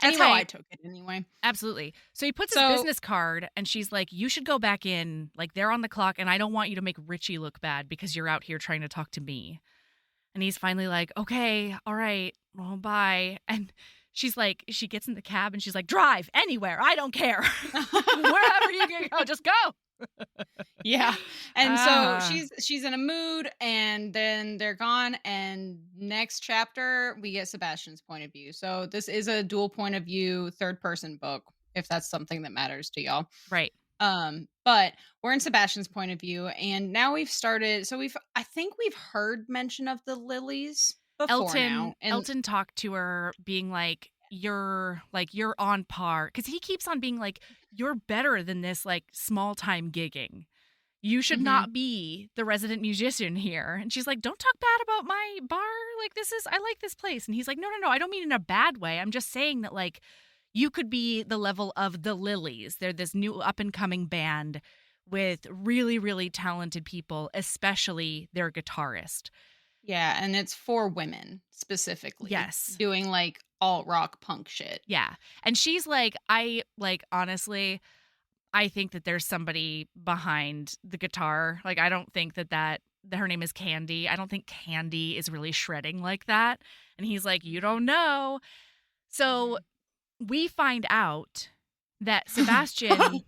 That's how I Anyway, took it anyway. absolutely. So he puts his So business card and she's like, "You should go back in. Like, they're on the clock and I don't want you to make Richie look bad because you're out here trying to talk to me." And he's finally like, "Okay, all right. Well, bye." And she's like, she gets in the cab and she's like, "Drive anywhere. I don't care. Wherever you can go, just go." yeah. And so Ah. she's in a mood and then they're gone and next chapter we get Sebastian's point of view. So this is a dual point of view third person book if that's something that matters to y'all. Right. But we're in Sebastian's point of view, and now we've started. So I think we've heard mention of the lilies before Elton now, and Elton talked to her being like you're on par, cuz he keeps on being like you're better than this like small time gigging. You should Mhm. not be the resident musician here. And she's like, don't talk bad about my bar. Like, I like this place. And he's like, no, no, no, I don't mean in a bad way. I'm just saying that, like, you could be the level of the Lilies. They're this new up and coming band with really, really talented people, especially their guitarist. yeah, and it's for women specifically Yes. doing like alt rock punk shit. Yeah. And she's like, honestly, I think that there's somebody behind the guitar. Like, I don't think that her name is Candy. I don't think Candy is really shredding like that. And he's like, you don't know. So we find out that Sebastian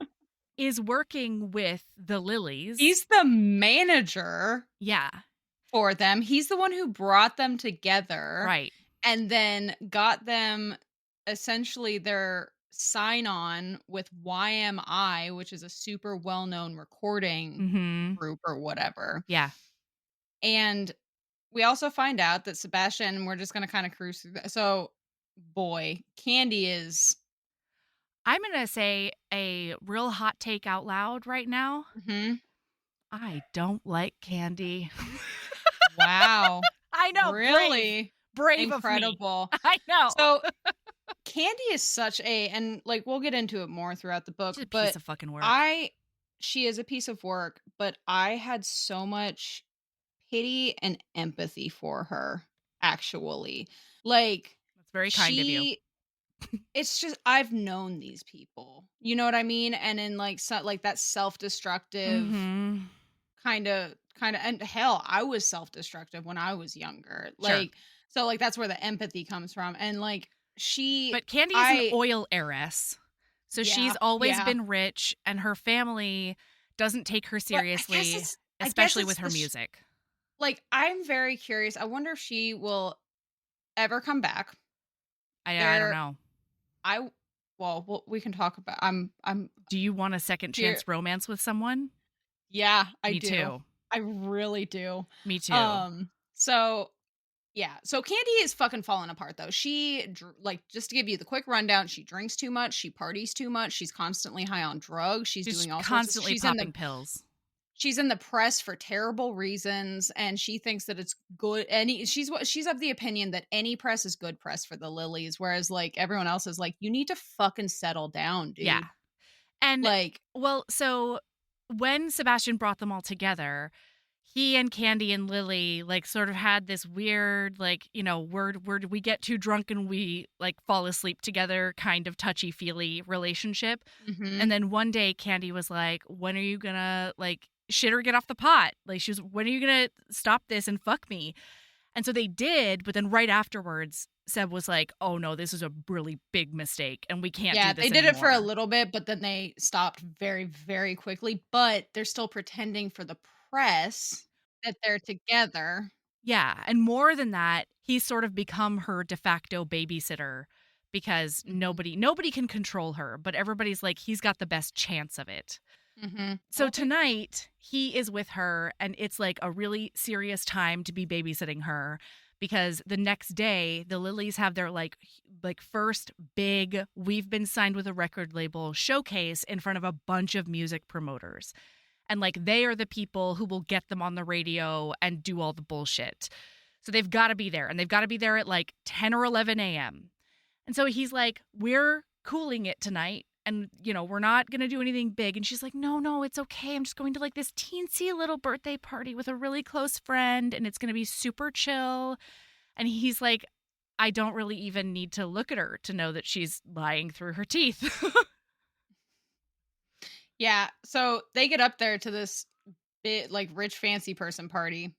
is working with the Lilies. He's the manager Yeah, for them. He's the one who brought them together right. and then got them essentially their sign on with YMI, which is a super well known recording Mm-hmm. group or whatever. Yeah. And we also find out that Sebastian, we're just going to kind of cruise through that. So, boy, Candy is. I'm going to say a real hot take out loud right now. Mhm. I don't like Candy. Wow. I know. Really? Brave Incredible. of me. I know. So, Candy is such a, and like we'll get into it more throughout the book, She's a but piece of fucking work. she is a piece of work, but I had so much pity and empathy for her, actually. Like, That's very kind of you. it's just, I've known these people. You know what I mean? And in like, like that self-destructive Mm-hmm. kind of, and hell, I was self-destructive when I was younger. Sure. Like, so like that's where the empathy comes from. And like, But Candy is an oil heiress. So she's always been rich, and her family doesn't take her seriously, especially with her music. Like, I'm very curious. I wonder if she will ever come back. I don't know. Well, we can talk about. Do you want a second chance romance with someone? Yeah, I Me do. too. I really do. Me too. So yeah. So Candy is fucking falling apart though. She like, just to give you the quick rundown, she drinks too much, she parties too much, she's constantly high on drugs, she's doing all constantly sorts of, popping pills. She's in the press for terrible reasons, and she thinks that it's good. She's of the opinion that any press is good press for the Lilies, whereas like everyone else is like, you need to fucking settle down, dude. Yeah. And like, well, so when Sebastian brought them all together, he and Candy and Lily like sort of had this weird, like, you know, where we get too drunk and we like fall asleep together kind of touchy-feely relationship. mhm. And then one day Candy was like, when are you gonna like shit or get off the pot? Like, she was, when are you gonna stop this and fuck me? And so they did, but then right afterwards, Seb was like, oh no, this is a really big mistake and we can't do this They did it for a anymore. little bit, but then they stopped very, very quickly. But they're still pretending for the press that they're together. Yeah, and more than that, he's sort of become her de facto babysitter because Mhm. nobody can control her, but everybody's like, he's got the best chance of it. Mhm. So tonight he is with her, and it's like a really serious time to be babysitting her because the next day the Lilies have their like first big we've been signed with a record label showcase in front of a bunch of music promoters. And like they are the people who will get them on the radio and do all the bullshit. So they've got to be there, and they've got to be there at like 10 or 11 a.m. And so he's like, we're cooling it tonight. And, you know, we're not going to do anything big. And she's like, no, it's okay. I'm just going to like this teensy little birthday party with a really close friend. And it's going to be super chill. And he's like, I don't really even need to look at her to know that she's lying through her teeth. Yeah. So they get up there to this bit like rich fancy person party,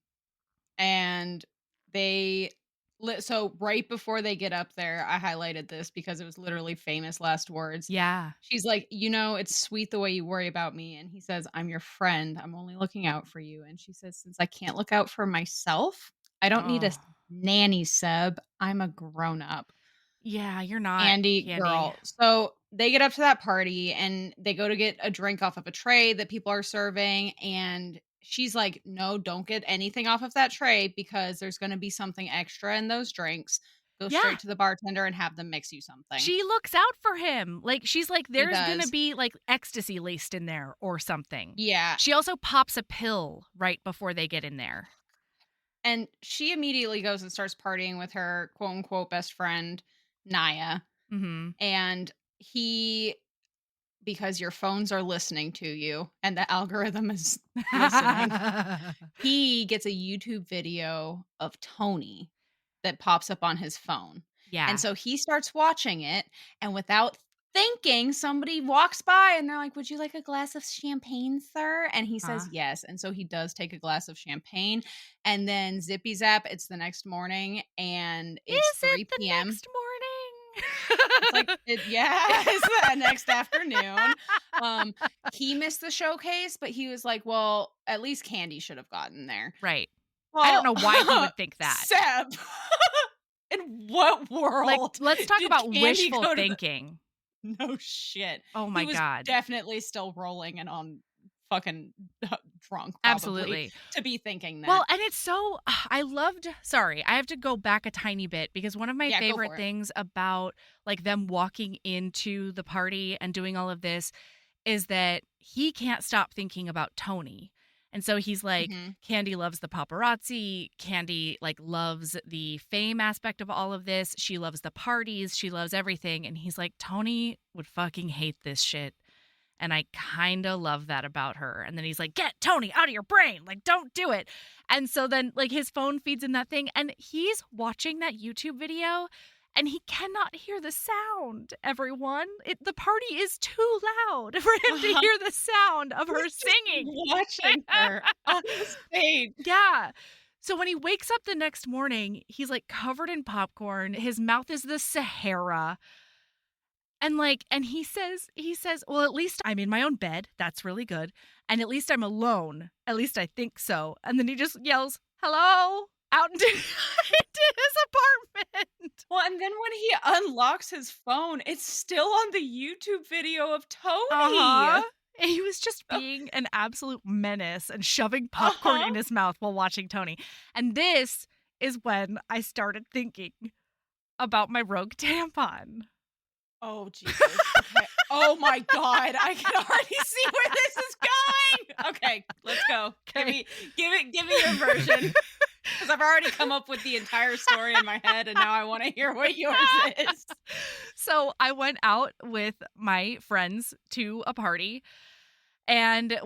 and so right before they get up there, I highlighted this because it was literally famous last words. Yeah. She's like, it's sweet the way you worry about me. And he says, I'm your friend. I'm only looking out for you. And she says, since I can't look out for myself, I don't need a Oh. nanny, Seb. I'm a grown up. Yeah, you're not Andy Candy. girl. So they get up to that party and they go to get a drink off of a tray that people are serving. And she's like, no, don't get anything off of that tray because there's going to be something extra in those drinks. Go Yeah. straight to the bartender and have them mix you something. She looks out for him. Like, she's like, there's going to does. be like ecstasy laced in there or something. Yeah. She also pops a pill right before they get in there. And she immediately goes and starts partying with her quote unquote best friend, Naya. Mm-hmm. And he, because your phones are listening to you and the algorithm is listening, he gets a YouTube video of Tony that pops up on his phone. Yeah. And so he starts watching it, and without thinking, somebody walks by and they're like, "Would you like a glass of champagne, sir?" And he says yes. And so he does take a glass of champagne, and then zippy zap, it's the next morning and it's Is 3 it the p.m. next morning? It's like, it's the next afternoon. He missed the showcase, but he was like, well, at least Candy should have gotten there. Right. Well, I don't know why he would think that. Seb, in what world? Like, let's talk did about Candy wishful go to the- thinking. No shit. Oh my He was God. definitely still rolling and on fucking drunk, probably, Absolutely. to be thinking that. Well, and it's so, I have to go back a tiny bit because one of my Yeah, go favorite for it. things about like them walking into the party and doing all of this is that he can't stop thinking about Tony. And so he's like, Mhm. Candy loves the paparazzi. Candy like loves the fame aspect of all of this. She loves the parties. She loves everything. And he's like, Tony would fucking hate this shit. And I kind of love that about her. And then he's like, get Tony out of your brain. Like, don't do it. And so then like his phone feeds him that thing. And he's watching that YouTube video and he cannot hear the sound, everyone. The party is too loud for him to hear the sound of her singing. Watching her on the stage. Yeah. So when he wakes up the next morning, he's like covered in popcorn. His mouth is the Sahara. And he says, well, at least I'm in my own bed. That's really good. And at least I'm alone. At least I think so. And then he just yells, hello, out into his apartment. Well, and then when he unlocks his phone, it's still on the YouTube video of Tony. Uh-huh. He was just being an absolute menace and shoving popcorn in his mouth while watching Tony. And this is when I started thinking about my rogue tampon. Oh, Jesus. Okay. Oh, my God. I can already see where this is going. Okay, let's go. Okay. Give me your version. Because I've already come up with the entire story in my head, and now I want to hear what yours is. So I went out with my friends to a party, and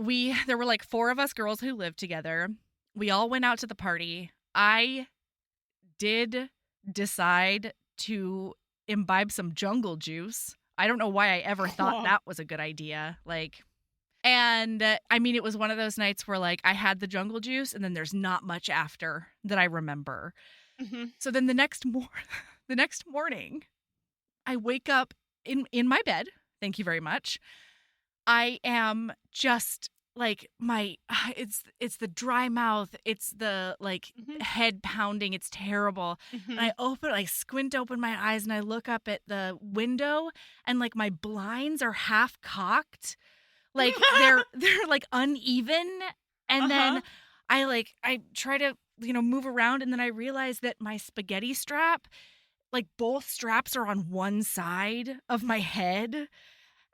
there were like 4 of us girls who lived together. We all went out to the party. I did decide to imbibe some jungle juice. I don't know why I ever thought that was a good idea. It was one of those nights where like I had the jungle juice and then there's not much after that I remember. Mm-hmm. So then the next morning, I wake up in my bed. Thank you very much. I am just like it's the dry mouth. It's the head pounding. It's terrible. Mm-hmm. And I squint open my eyes and I look up at the window and like my blinds are half cocked. Like they're like uneven. And then I try to, move around and then I realize that my spaghetti strap, like both straps are on one side of my head.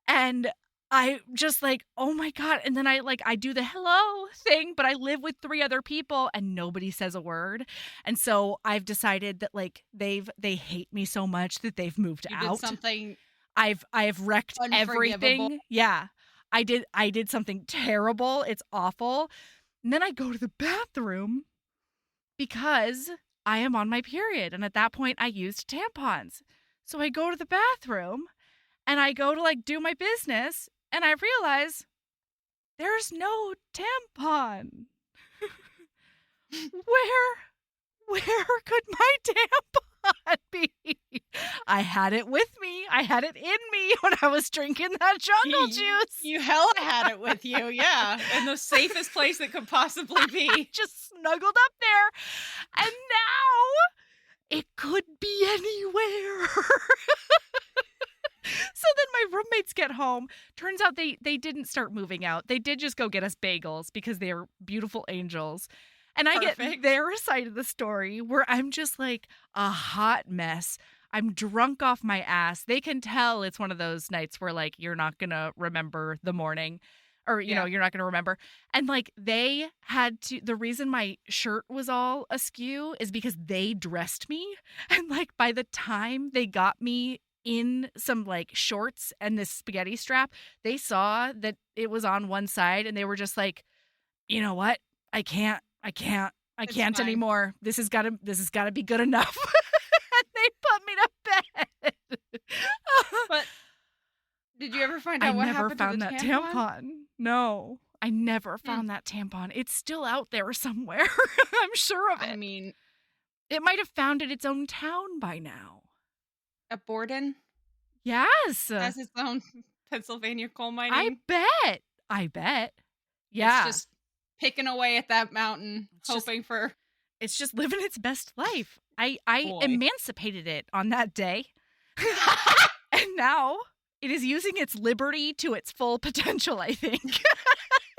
And I just like, oh my God. And then I do the hello thing, but I live with 3 other people and nobody says a word. And so I've decided that like they hate me so much that they've moved You out. did something I've wrecked unforgivable. everything. Yeah. I did something terrible. It's awful. And then I go to the bathroom because I am on my period. And at that point I used tampons. So I go to the bathroom and I go to like do my business and I realize there's no tampon. Where could my tampon be? I had it with me. I had it in me when I was drinking that jungle juice. You hella had it with you, yeah. In the safest place it could possibly be. Just snuggled up there. And now it could be anywhere. So then my roommates get home. Turns out they didn't start moving out. They did just go get us bagels because they are beautiful angels. And I get Perfect. their side of the story where I'm just like a hot mess. I'm drunk off my ass. They can tell it's one of those nights where like you're not going to remember the morning or, you know, you're not going to remember. And like they had to, the reason my shirt was all askew is because they dressed me. And like by the time they got me in some like shorts and this spaghetti strap, they saw that it was on one side and they were just like, you know what? I can't It's fine. anymore. This has got to be good enough. And they put me to bed. But did you ever find out what happened to the that tampon? tampon. No, I never found that tampon. It's still out there somewhere. I'm sure of it. I mean, it might have founded its own town by now. at Borden Yes. has its own Pennsylvania coal mining. I bet. Yeah. It's just picking away at that mountain, It's It's just living its best life. I Boy. emancipated it on that day. And now it is using its liberty to its full potential, I think.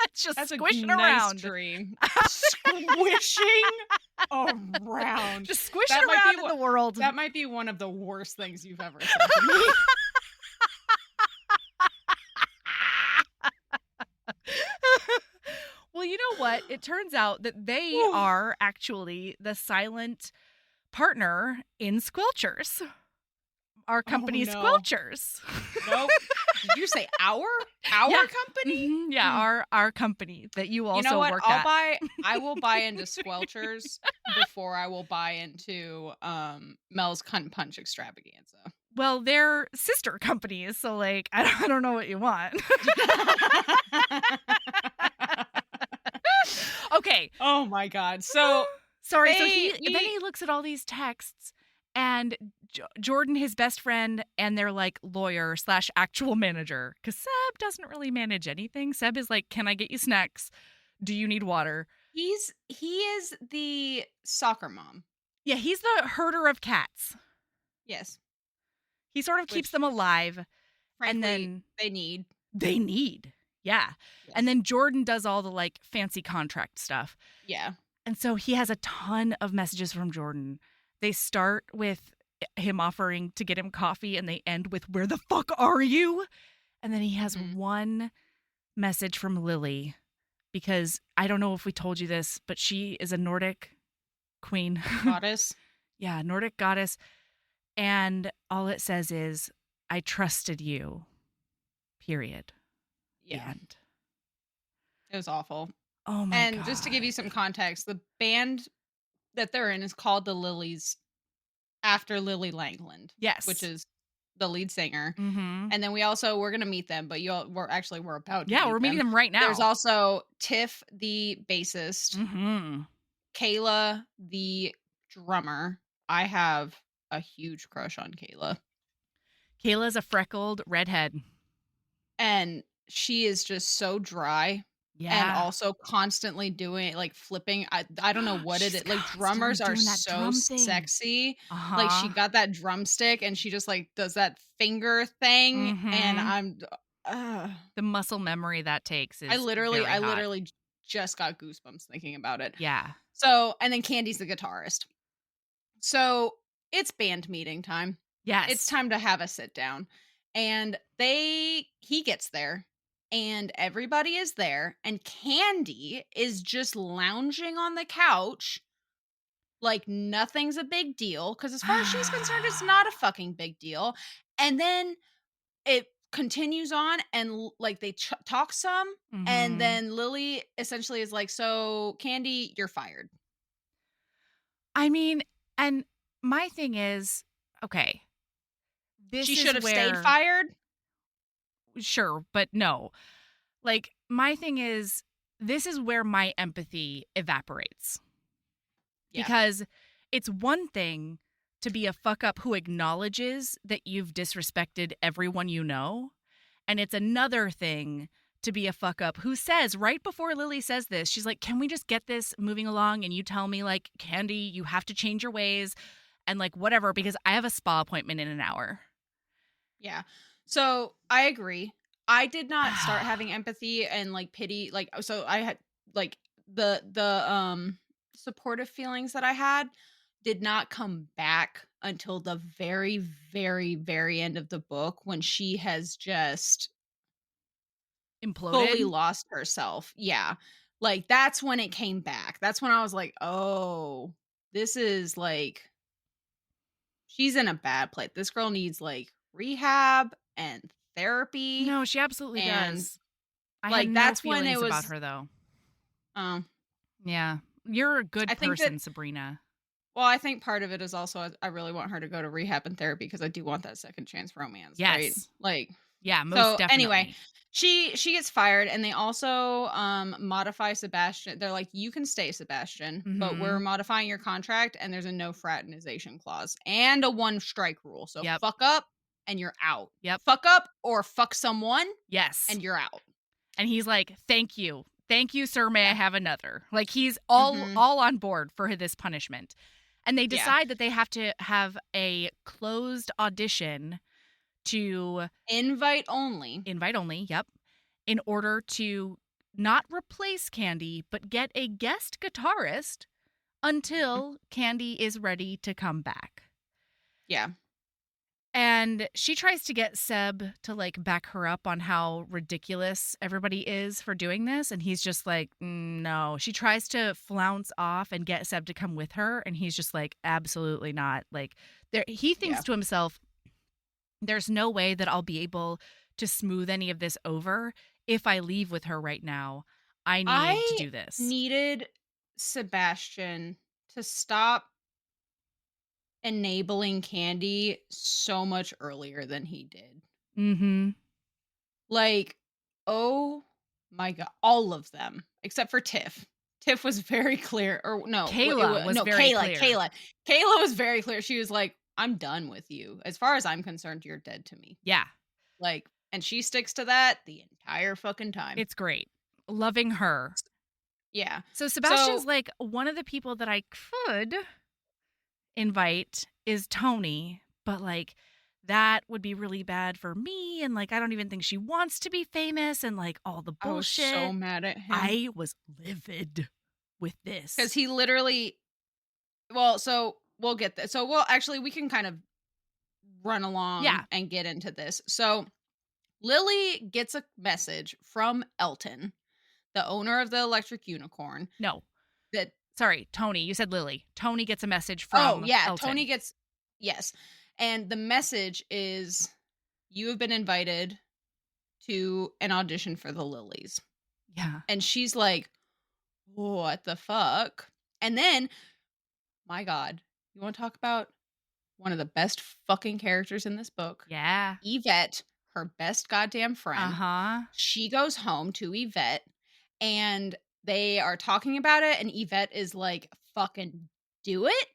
It's just That's squishing a nice around. dream. Squishing around. Just squishing That might around be in the world. That might be one of the worst things you've ever said to me. Well, you know what? It turns out that they are actually the silent partner in Squelchers. Our company, no. Squelchers. Nope. Did you say our company? Mhm. Yeah, our company that you also You know what? work at. I will buy into Squelchers before I will buy into Mel's Cunt Punch Extravaganza. Well, they're sister companies, so like I don't know what you want. Okay. Oh my God. So sorry. So then he looks at all these texts, and Jordan, his best friend, and their like lawyer / actual manager, because Seb doesn't really manage anything. Seb is like, "Can I get you snacks? Do you need water?" he is the soccer mom. Yeah, he's the herder of cats. Yes. He sort of keeps them alive. Frankly, and then they need. Yeah. Yes. And then Jordan does all the like fancy contract stuff. Yeah. And so he has a ton of messages from Jordan. They start with him offering to get him coffee and they end with, "Where the fuck are you?" And then he has one message from Lily, because I don't know if we told you this, but she is a Nordic queen. Goddess. Yeah, Nordic goddess. And all it says is, "I trusted you." Period. Yeah. The end. It was awful. Oh my God. And just to give you some context, the band that they're in is called the Lilies, after Lily Langland. Yes. Which is the lead singer. Mm-hmm. And then we're gonna meet them, but we're about to we're meeting them right now. There's also Tiff, the bassist, Mm-hmm. Kayla, the drummer. I have a huge crush on Kayla. Kayla's a freckled redhead. And she is just so dry. Yeah. And also constantly doing like flipping. I don't know what it is. Like drummers are so sexy. Uh-huh. Like she got that drumstick and she just like does that finger thing. Mhm. And I'm the muscle memory that takes is I literally very hot. just got goosebumps thinking about it. Yeah. So, and then Candy's the guitarist. So it's band meeting time. Yes. It's time to have a sit down. And he gets there and everybody is there and Candy is just lounging on the couch like nothing's a big deal, because as far as she's concerned, it's not a fucking big deal. And then it continues on and like they talk some, and then Lily essentially is like, "So Candy, you're fired." I mean, and my thing is, okay, She should have stayed fired. Sure, but no. Like, my thing is, this is where my empathy evaporates. Yeah. Because it's one thing to be a fuck up who acknowledges that you've disrespected everyone you know. And it's another thing to be a fuck up who says, right before Lily says this, she's like, "Can we just get this moving along?" And you tell me, like, "Candy, you have to change your ways," and like, whatever, because I have a spa appointment in an hour. Yeah. So, I agree. I did not start having empathy and, like, pity, like, so I had, like, the supportive feelings that I had did not come back until the very, very, very end of the book when she has just fully Imploded? lost herself. Yeah. Like, that's when it came back. That's when I was like, "Oh, this is, like, she's in a bad place. This girl needs, like, rehab and therapy." No, she absolutely And, does. I had like, no that's when it feelings about was her, though. um, Yeah. You're a I good think that person, Sabrina. well, I think part of it is also I really want her to go to rehab and therapy because I do want that second chance romance, right? Yes. Like, Yeah, most so anyway, definitely. she gets fired and they also modify Sebastian. They're like, "You can stay, Sebastian, but we're Mhm. modifying your contract and there's a no fraternization clause and a one strike rule. So Yep. fuck up and you're out. Yep. Fuck up or fuck someone Yes. and you're out." And he's like, "Thank you. Thank you, sir. May I Yeah. have another?" Like he's all Mhm. all on board for this punishment. And they Yeah. decide that they have to have a closed audition to Invite only. invite only, yep, in order to not replace Candy, but get a guest guitarist Mhm. until Candy is ready to come back. Yeah. And she tries to get Seb to like back her up on how ridiculous everybody is for doing this. And he's just like, no. She tries to flounce off and get Seb to come with her. And he's just like, absolutely not. Like, he thinks Yeah. to himself, there's no way that I'll be able to smooth any of this over if I leave with her right now. I need to I do this. needed Sebastian to stop enabling Candy so much earlier than he did. Mm-hmm. Like, oh my god, all of them except for Tiff. Tiff was very clear, or no, it Kayla was was no very Kayla. clear. Kayla was very clear. She was like, "I'm done with you. As far as I'm concerned, you're dead to me." Yeah, Like, and she sticks to that the entire fucking time. it's great. Loving her. Yeah. So Sebastian's So, like, one of the people that I could invite is Tony, but like that would be really bad for me. And like, I don't even think she wants to be famous and like all the I was so bullshit. mad at him I was livid with because this. he literally well, so we'll get this. So, well, actually, we can kind of run along Yeah. and get into this. So, Lily gets a message from Elton, the owner of the Electric Unicorn, No, that sorry, Tony. You said Lily. Tony gets a message oh, from yeah, Tony Elton. gets yes. And the message is you have been invited to an audition for the Lilies. Yeah. And she's like, "What the fuck?" And then, my god, you want to talk about one of the best fucking characters in this book? Yeah. Yvette, her best goddamn Uh friend. huh. She goes home to Yvette and they are talking about it, and Yvette is like, "Fucking do it."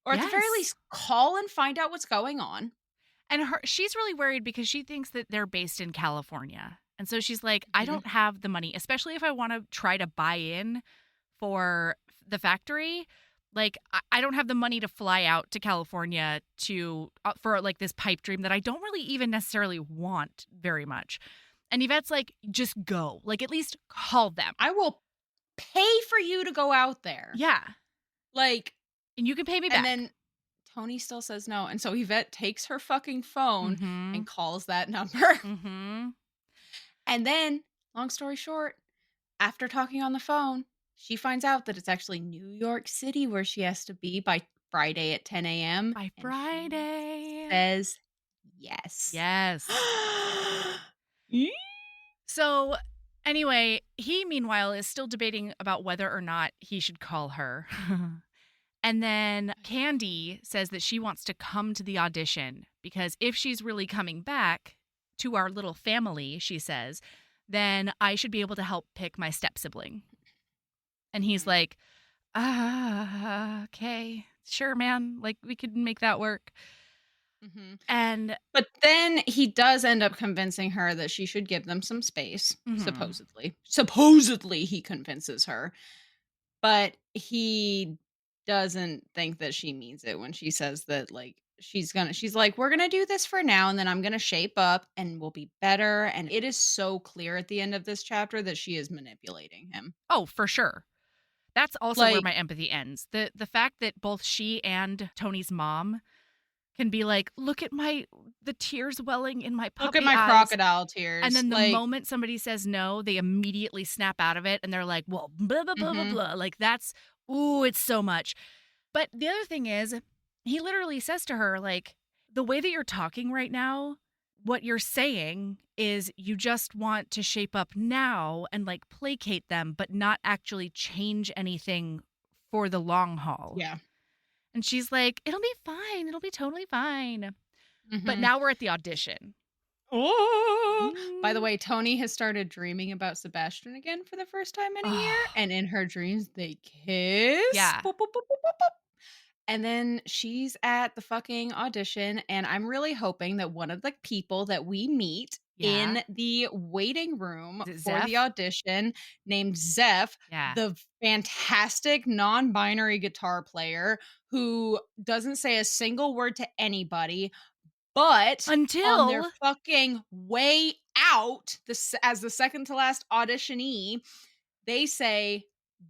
Or at the very Yes. least, call and find out what's going on. And she's really worried because she thinks that they're based in California. And so she's like, I Mhm. don't have the money, especially if I want to try to buy in for the factory. Like, I don't have the money to fly out to California to for like this pipe dream that I don't really even necessarily want very much. And Yvette's like, just go. Like, at least call them. I will pay for you to go out there. Yeah. Like, And you can pay me and back. then Tony still says no. And so Yvette takes her fucking phone Mm-hmm. and calls that number. Mm-hmm. And then, long story short, after talking on the phone, she finds out that it's actually New York City where she has to be by Friday at 10 a.m. By And she Friday. says yes. Yes. Yee. So, anyway, he meanwhile is still debating about whether or not he should call her. And then Candy says that she wants to come to the audition because if she's really coming back to our little family, she says, then I should be able to help pick my step sibling. And he's like, okay, sure, man. Like, we could make that work. Mhm. And But then he does end up convincing her that she should give them some space, mhm, supposedly. Supposedly, he convinces her. But he doesn't think that she means it when she says that, like, she's like, we're gonna do this for now, and then I'm gonna shape up and we'll be better. And it is so clear at the end of this chapter that she is manipulating him. Oh, for sure. That's also where Like, my empathy ends. The fact that both she and Tony's mom can be like, look at the tears welling in my look at puppy my eyes. crocodile And tears. then the Like, moment somebody says no, they immediately snap out of it and they're like, well, blah, blah, blah, blah, mhm. blah. Like that's, ooh, it's so much. But the other thing is, he literally says to her, like, the way that you're talking right now, what you're saying is you just want to shape up now and like placate them, but not actually change anything for the long haul. Yeah. And she's like, it'll be fine. It'll be totally fine. But Mhm. now we're at the audition. Oh! By the Mm. way, Tony has started dreaming about Sebastian again for the first time in a year, Oh, and in her dreams, they kiss. yeah. Boop, boop, boop, boop, boop, boop. And then she's at the fucking audition, and I'm really hoping that one of the people that we meet Yeah. in the waiting room Is it for the Zeph? audition, named Zeph, Yeah. the fantastic non-binary guitar player who doesn't say a single word to anybody, but on their Until fucking way out, as the second to last auditionee, they say,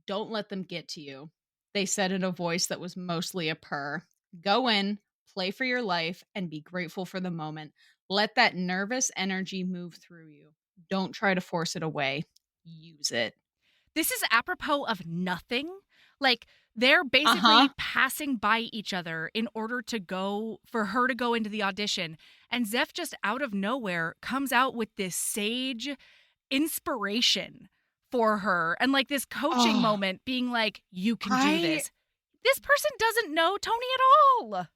"Don't let them get to you." They said in a voice that was mostly a purr. "Go in, play for your life, and be grateful for the moment. Let that nervous energy move through you. Don't try to force it away. Use it." this is apropos of nothing. Like they're Uh-huh. basically passing by each other in order for her to go into the audition. And Zeph just out of nowhere comes out with this sage inspiration for her and like this coaching Oh, moment being like, you can do I this. This person doesn't know Tony at all.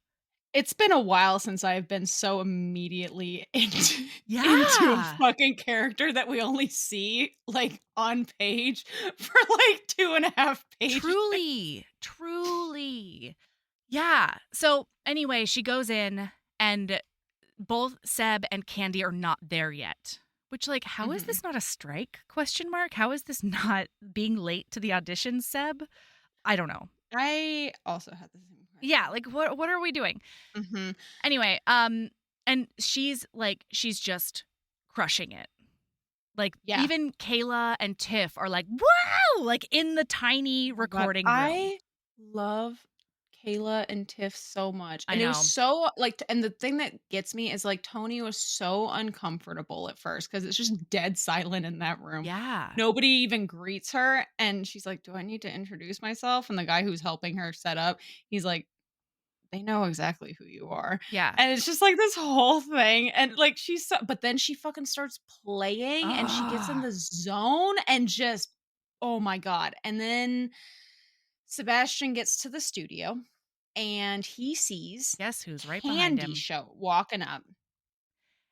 It's been a while since I've been so immediately into a Yeah. fucking character that we only see, like, on page for, like, 2.5 pages. Truly. Truly. Yeah. So anyway, she goes in and both Seb and Candy are not there yet. Which like how is Mhm. this not a strike? Question mark. How is this not being late to the audition, Seb? I don't know. I also had the same Yeah, question. like what are we doing? Mhm. Anyway, and she's just crushing it. Like Yeah. even Kayla and Tiff are like, "Wow!" like in the tiny Oh my god. recording room. I love Kayla and Tiff so much. I And it was know. so like and the thing that gets me is like Tony was so uncomfortable at first because it's just dead silent in that room. Yeah. Nobody even greets her. And she's like, "Do I need to introduce myself?" And the guy who's helping her set up, he's like, "They know exactly who you are." Yeah. And it's just like this whole thing. And like but then she fucking starts playing and she gets in Ah. the zone and just oh my god. And then Sebastian gets to the studio and he sees Guess who's right behind Candy him? show walking up.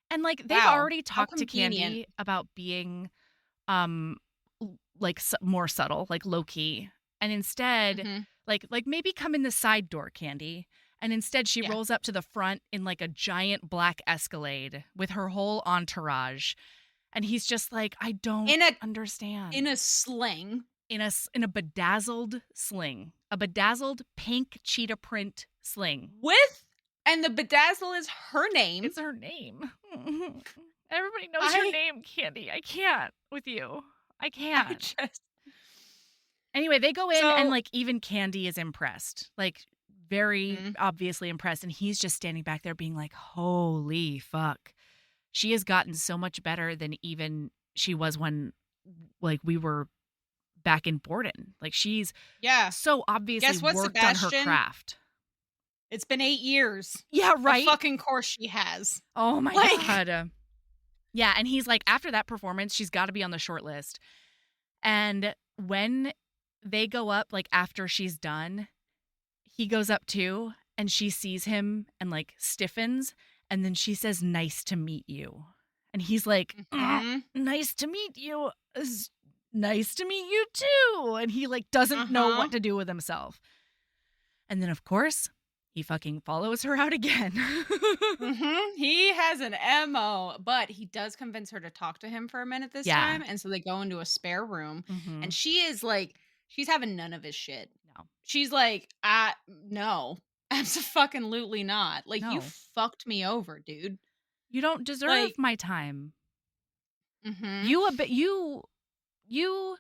And like they've Wow, already how talked to convenient. Candy about being um like more subtle, like low key. And instead, Mhm. like maybe come in the side door, Candy. And instead she Yeah. rolls up to the front in like a giant black Escalade with her whole entourage. And he's just like, I don't In a in understand. a sling In a bedazzled sling, a bedazzled pink cheetah print sling. with and the bedazzle is her name. It's her name. Everybody knows your I name, Candy. I can't with you. I I can't. just Anyway, they go in and so like even Candy is impressed. Like very Mhm. obviously impressed and he's just standing back there being like, "Holy fuck. She has gotten so much better than even she was when like we were back in Borden. Like she's Yeah. so obviously Guess what, worked on her Sebastian? craft." It's been 8 years. Yeah, Of right? fucking course she has. Oh my Like god. Yeah, and he's like after that performance, she's got to be on the short list. And when they go up like after she's done, he goes up too and she sees him and like stiffens and then she says nice to meet you. And he's like, Mhm. nice to meet you. Nice to meet you too. And he like doesn't know Uh-huh. what to do with himself. And then of course, he fucking follows her out again. Mhm. He has an MO, but he does convince her to talk to him for a minute this Yeah. time, and so they go into a spare room, Mm-hmm. and she is like she's having none of his shit. No. She's like, no." Abso-fucking-lutely not. Like, you No. fucked me over, dude. You don't deserve Like my time. mhm. You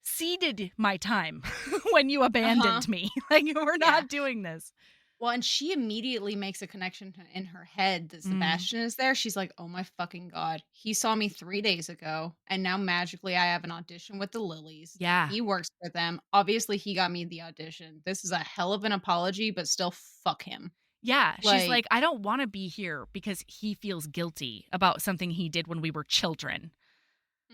ceded my time when you Uh-huh. abandoned me. Like, we're Yeah. not doing this. Well, and she immediately makes a connection in her head that Mm, Sebastian is there. She's like, "Oh my fucking god. He saw me 3 days ago, and now magically I have an audition with the Lilies. yeah. He works for them. Obviously, he got me the audition. This is a hell of an apology, but still fuck him." Yeah. She's Like like, I don't want to be here because he feels guilty about something he did when we were children.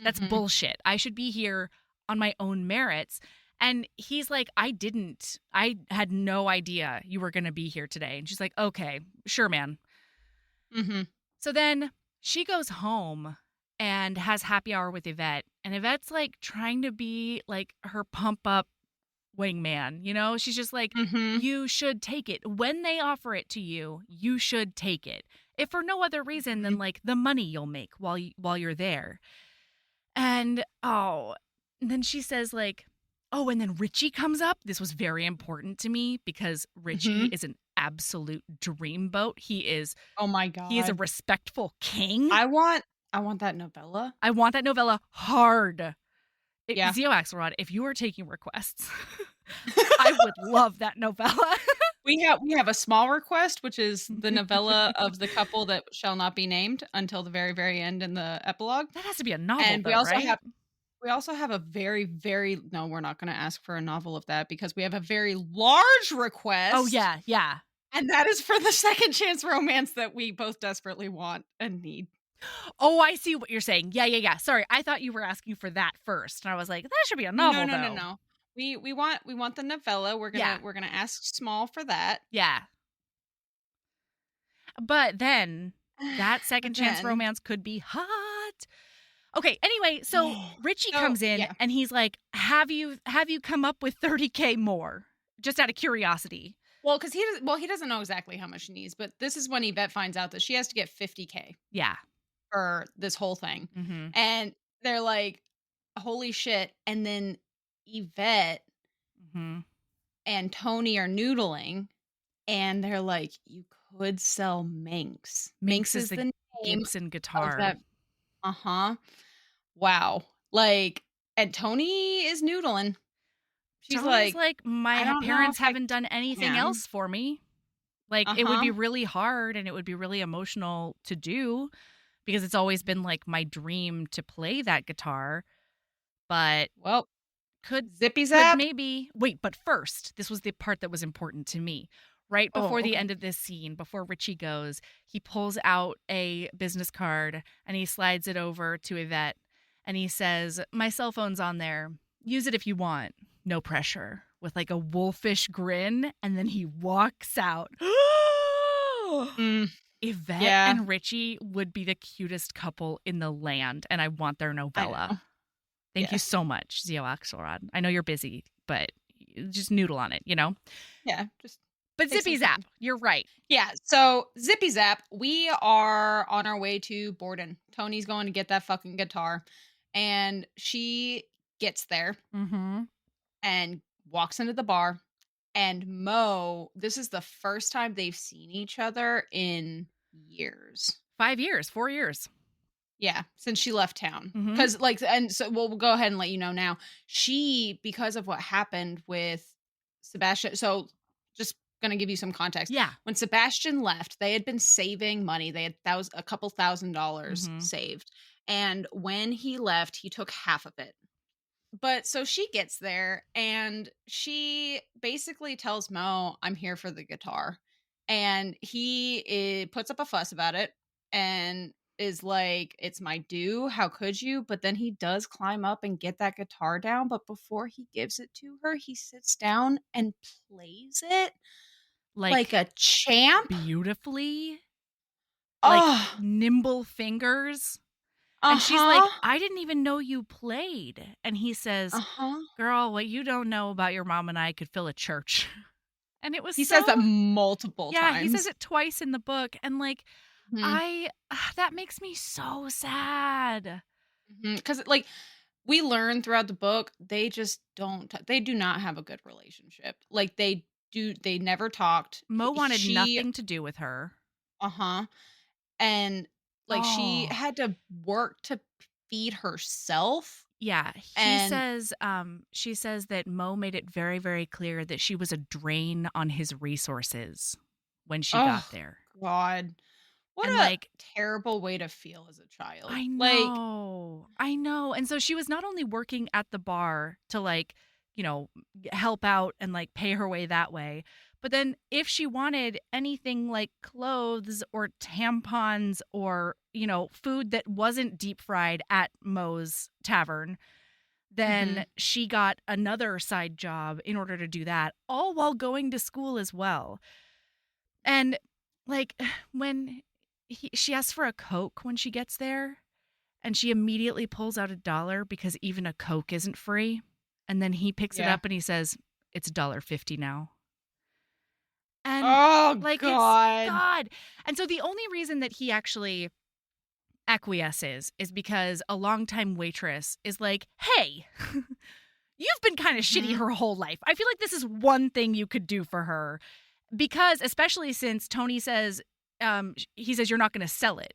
That's mhm. bullshit. I should be here on my own merits. And he's like, I didn't. I had no idea you were going to be here today. And she's like, okay, sure, man. Mhm. So then she goes home and has happy hour with Yvette. And Yvette's like trying to be like her pump up wingman. You know, she's just like, Mhm. you should take it. When they offer it to you, you should take it. If for no other reason than Mhm. like the money you'll make while you're there. And and then she says like, oh, and then Richie comes up. This was very important to me because Richie Mhm. is an absolute dreamboat. Oh my He is a god. respectful king. I want I want that novella. I want that novella hard. Yeah. Zio Axelrod, if you are taking requests, I would love that novella. We have a small request, which is the novella of the couple that shall not be named until the very, very end in the epilogue. That has to be a novel And though, right? we also have a very, very no, we're not gonna ask for a novel of that because we have a very large Oh request, yeah, yeah. and that is for the second chance romance that we both desperately want and need. Oh, I see what you're saying. Yeah, yeah, yeah. Sorry, I thought you were asking for that first. And I was like, that should be a No, novel no, no, though. no. We want the novella. We're Yeah, gonna we're gonna ask small for that. yeah. But then that second But chance then romance could be hot. Okay, anyway, so Richie so comes in yeah. and he's like, "Have you come up with 30K more?" Just out of curiosity. Well, because he doesn't know exactly how much she needs, but this is when Yvette finds out that she has to get 50K Yeah. for this whole thing. Mhm. And they're like, "Holy shit." And then Yvette Mhm. and Tony are noodling and they're like, "You could sell Minx." Minx Minx is is the the name Gibson of guitar. that. Uh-huh. Wow. Like, and Tony is noodling. She's Tony's like, like, "I "My don't know if parents I haven't done anything can." else for me." Like, it would be Uh-huh. really hard and it would be really emotional to do because it's always been like my dream to play that guitar, but Well, could zippy could zap. maybe wait, but first, this was the part that was important to me. Right Oh, before the okay. end of this scene, before Richie goes, he pulls out a business card and he slides it over to Yvette and he says, "My cell phone's on there. Use it if you want. No pressure." With like a wolfish grin, and then he walks out. Mm, Yvette yeah, and Richie would be the cutest couple in the land, and I want their I know. novella. Thank you Yes. so much, Zio Axelrod. I know you're busy, but just noodle on it, you know? Yeah, just But take some zippy time. zap, you're right. Yeah, so zippy zap, we are on our way to Borden. Tony's going to get that fucking guitar, and she gets there Mm-hmm. and walks into the bar, and Mo, this is the first time they've seen each other in years. 5 years, 4 years. Yeah, since she left town. Mm-hmm. Because like, and so we'll go ahead and let you know now. She, because of what happened with Sebastian, so just gonna give you some context. Yeah. When Sebastian left, they had been saving money. They had a couple $1,000 Mm-hmm. saved. And when he left, he took half of it. But so she gets there and she basically tells Mo, "I'm here for the guitar." And he puts up a fuss about it and is like, "It's my due. How could you?" But then he does climb up and get that guitar down. But before he gives it to her, he sits down and plays it like Like a champ. beautifully, like Oh, nimble fingers. uh And she's like, huh. I didn't even know you played. And he Uh says, huh. girl, what you don't know about your mom and I could fill a church. And it was He says that so, multiple yeah, he says times. it twice in the book. And like, Mhm, that makes me so sad. because like we learn throughout the book, they just don't they do not have a good relationship. Like, they they never talked. Mo wanted She nothing to do with her. uh-huh. And like she Oh. had to work to feed herself. Yeah, And she says that Mo made it very, very clear that she was a drain on his resources when she got oh there. God. What And a like, terrible way to feel as a child. I Like, know. I know. And so she was not only working at the bar to like, you know, help out and like pay her way that way, but then if she wanted anything like clothes or tampons or, you know, food that wasn't deep fried at Moe's Tavern, then mhm. she got another side job in order to do that, all while going to school as well. And like when she asks for a Coke when she gets there, and she immediately pulls out $1 because even a Coke isn't free. And then he picks it Yeah. up and he says, it's $1.50 now. And Oh like, it's God. God. And so the only reason that he actually acquiesces is because a longtime waitress is like, hey, you've been kind of shitty Mhm. her whole life. I feel like this is one thing you could do for her. Because especially since Tony says, he says, you're not going to sell it.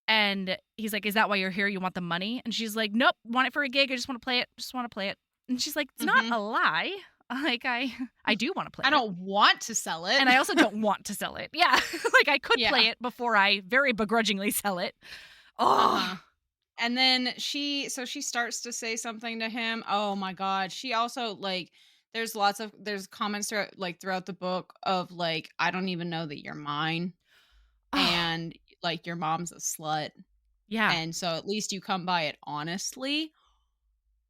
And he's like, is that why you're here? You want the money? And she's like, nope, want it for a gig. I just want to play it. Just want to play it. And she's like, it's not Mhm. a lie. Like, I do want to play I it. don't want to sell it. And I also don't want to sell it. Yeah. Like, I could Yeah. play it before I very begrudgingly sell it. Uh-huh. Oh, And then she starts to say something to him. Oh my God. She also like there's comments throughout the book of like, I don't even know that you're mine. oh, And like your mom's a slut. yeah. And so at least you come by it honestly.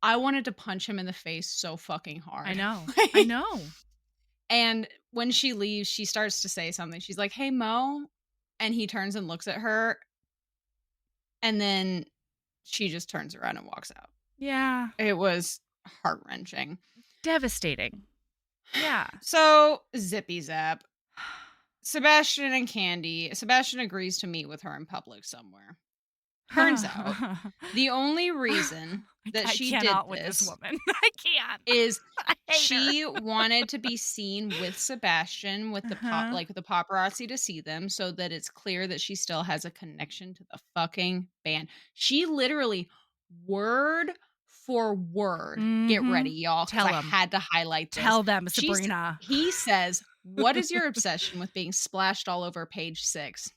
I wanted to punch him in the face so fucking I hard. know. Like, I know. and when she leaves, she starts to say something. She's like, "Hey, Mo." And he turns and looks at her. And then she just turns around and walks out. Yeah. It was heart-wrenching. Devastating. Yeah. So, zippy zap. Sebastian and Candy. Sebastian agrees to meet with her in public somewhere. Turns out, the only reason that I she did cannot with this this woman. I can't. is I hate she her. wanted to be seen with Sebastian with Uh-huh. the paparazzi to see them so that it's clear that she still has a connection to the fucking band. She literally word for word. Get ready, y'all, because Tell I them. had to highlight this. Tell them, She s- Sabrina. he says, "What is your obsession with being splashed all over page 6?"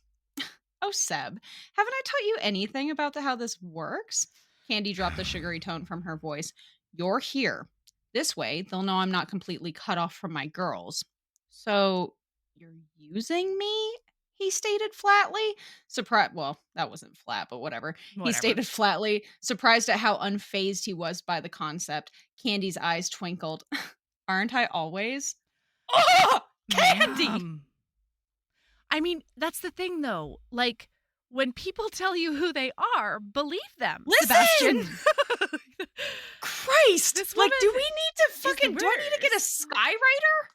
Oh, Seb, haven't I taught you anything about how this works? Candy dropped the sugary tone from her voice. You're here. This way, they'll know I'm not completely cut off from my girls. So, you're using me? He stated flatly. Surprised. Well, that wasn't flat, but whatever. He Whatever. stated flatly, surprised at how unfazed he was by the concept. Candy's eyes twinkled. Aren't I always? Oh, Candy! Ma'am. I mean, that's the thing though. Like, when people tell you who they are, believe them, Sebastian. Listen! Christ! This Like, do woman we need to the fucking do I need to get a worst. skywriter?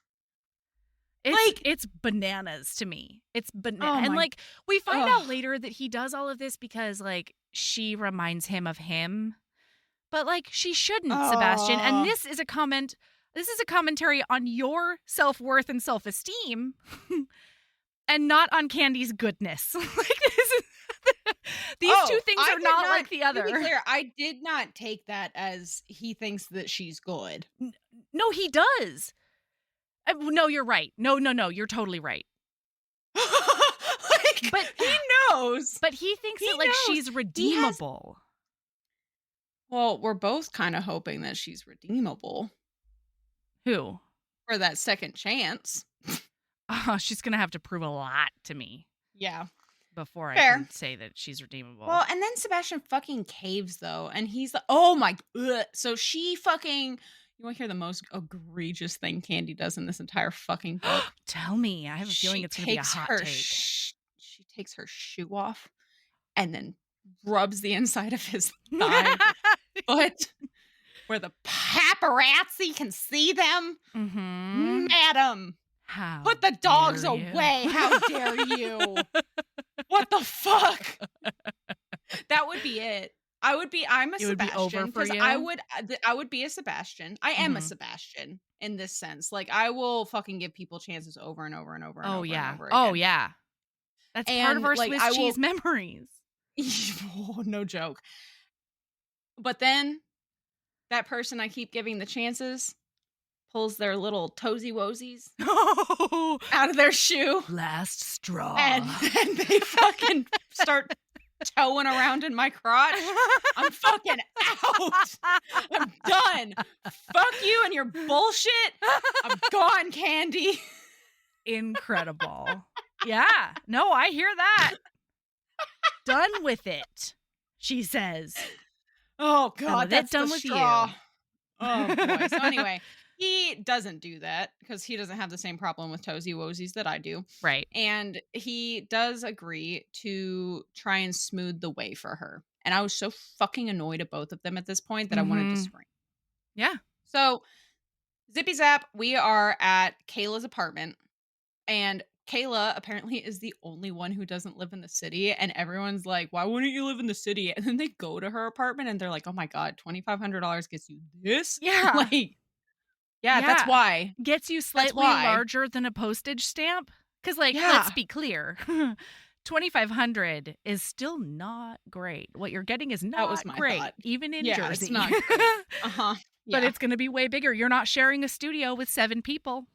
It's bananas to me. It's Oh and my like we find out ugh. later that he does all of this because like she reminds him of him. But like she shouldn't, Sebastian. And Oh. this is a commentary on your self-worth and self-esteem and not on Candy's goodness. Like this is these two things I are did not like the To be other. clear, I did not take that as he thinks that she's good. No, he does. No, you're right. No, you're totally right. Like, But he knows. But he thinks He that like knows. she's redeemable. Well, we're both kind of hoping that she's redeemable Who? for that second chance. Oh, she's gonna have to prove a lot to me Yeah. before I Fair. can say that she's redeemable. Well, and then Sebastian fucking caves though, and he's like, "Oh my!" Ugh. So she fucking. You want to hear the most egregious thing Candy does in this entire fucking book? Tell me. I have a feeling it's gonna be a hot take. She takes her shoe off, and then rubs the inside of his thigh foot, where the paparazzi can see them. Mm-hmm. Madam, How put the dogs dare you. away! How dare you? What the fuck? That would be it. I'm a It would be over Sebastian for because you? I would be a Sebastian. I am a Mhm. Sebastian in this sense. Like, I will fucking give people chances over and over and over and Oh, over and yeah. over Oh, again. yeah. That's part of And, our like, Swiss I cheese will memories. oh, no joke. But then that person I keep giving the chances pulls their little toesy woesies Oh, out of their shoe, last and straw. then they fucking start toeing around in my crotch. I'm fucking out. I'm done. Fuck you and your bullshit. I'm gone, Candy. Incredible. Yeah. No, I hear that. Done with it, she says. Oh Done god, with it, that's the done with straw. you. Oh boy. So anyway, he doesn't do that because he doesn't have the same problem with toesy woesies that I do. Right. And he does agree to try and smooth the way for her. And I was so fucking annoyed at both of them at this point that I wanted to Mhm. scream. Yeah. So, zippy zap, we are at Kayla's apartment. And Kayla apparently is the only one who doesn't live in the city. And everyone's like, why wouldn't you live in the city? And then they go to her apartment and they're like, oh my God, $2,500 gets you this? Yeah. Like, yeah, that's Yeah. why. Gets you That's slightly why. larger than a postage stamp. Because, like, let's Yeah. be clear. 2,500 is still not great. What you're getting is That was not my great, thought. even in Yeah, it's Jersey. not great. Uh-huh. But Yeah. it's going to be way bigger. You're not sharing a studio with 7 people.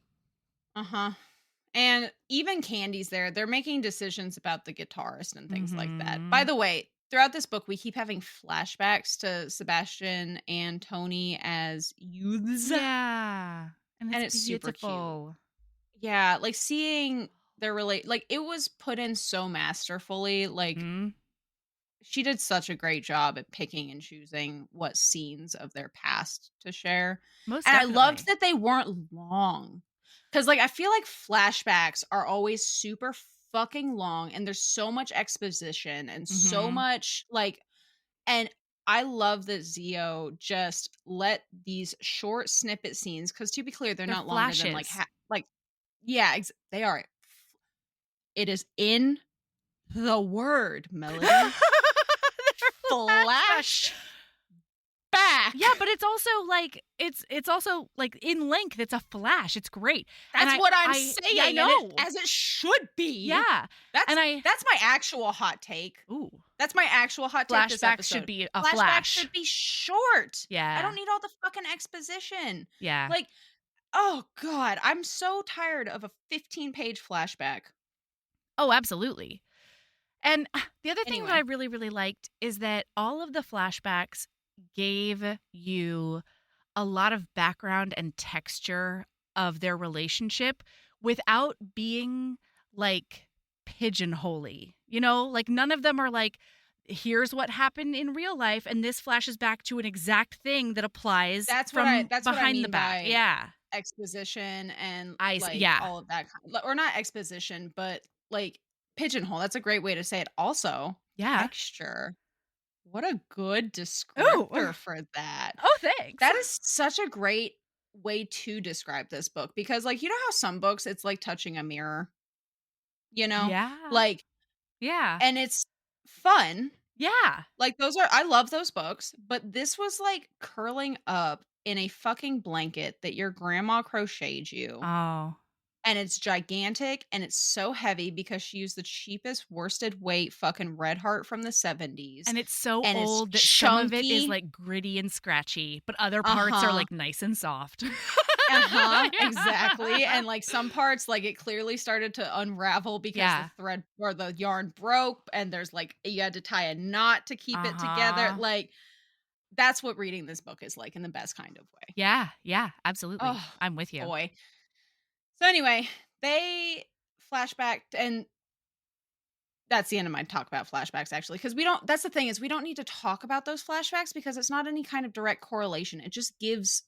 Uh-huh. And even Candy's there. They're making decisions about the guitarist and things like that. By Mhm. the way, throughout this book, we keep having flashbacks to Sebastian and Tony as youths. Yeah. And And it's it's super cute. beautiful. Yeah, like seeing their like it was put in so masterfully. Like Mhm. she did such a great job at picking and choosing what scenes of their past to share. Most And I loved definitely. that they weren't long. Cuz like I feel like flashbacks are always super fucking long and there's so much exposition and so Mhm. much like and I love that Zio just let these short snippet scenes cuz to be clear they're They're not longer than flashes. like yeah, they are. It is in the word, Melody. They're flashbacks. Flash back. Yeah, but it's also like it's also like in length. It's a flash. It's great. And That's what I'm yeah, saying. I and know. as it should be. Yeah, That's and that's my actual hot take. ooh, That's my actual hot take this flashbacks should episode. be a Flashbacks flash. should be short. Yeah, I don't need all the fucking exposition. yeah. Like, oh god, I'm so tired of a 15-page flashback. Oh, absolutely. And the other thing that I Anyway, really, really liked is that all of the flashbacks gave you a lot of background and texture of their relationship without being like pigeonholy. You know, like none of them are like, here's what happened in real life, and this flashes back to an exact thing that applies that's from what I behind the mean back. by Yeah. exposition and like Yeah. all of that or not exposition, but like pigeonhole. That's a great way to say it. Also, Yeah. texture. What a good Oh. descriptor for that. Oh, thanks. That is such a great way to describe this book because like you know how some books it's like touching a mirror, you know? Yeah. Like Yeah. and it's fun. Yeah. Like those are I love those books, but this was like curling up in a fucking blanket that your grandma crocheted you. Oh. And it's gigantic and it's so heavy because she used the cheapest worsted weight fucking Red Heart from the 70s. And it's so And it's old that some of it is chunky. like gritty and scratchy, but other parts are Uh-huh. like nice and soft. Uh-huh, Yeah. exactly, and, like, some parts, like, it clearly started to unravel because Yeah. the thread or the yarn broke, and there's, like you had to tie a knot to keep it together, Uh-huh. like, that's what reading this book is like in the best kind of way. Yeah, yeah, absolutely. Oh, I'm with you. boy. So, anyway, they flashback and that's the end of my talk about flashbacks, actually, because we don't that's the thing is we don't need to talk about those flashbacks because it's not any kind of direct correlation, it just gives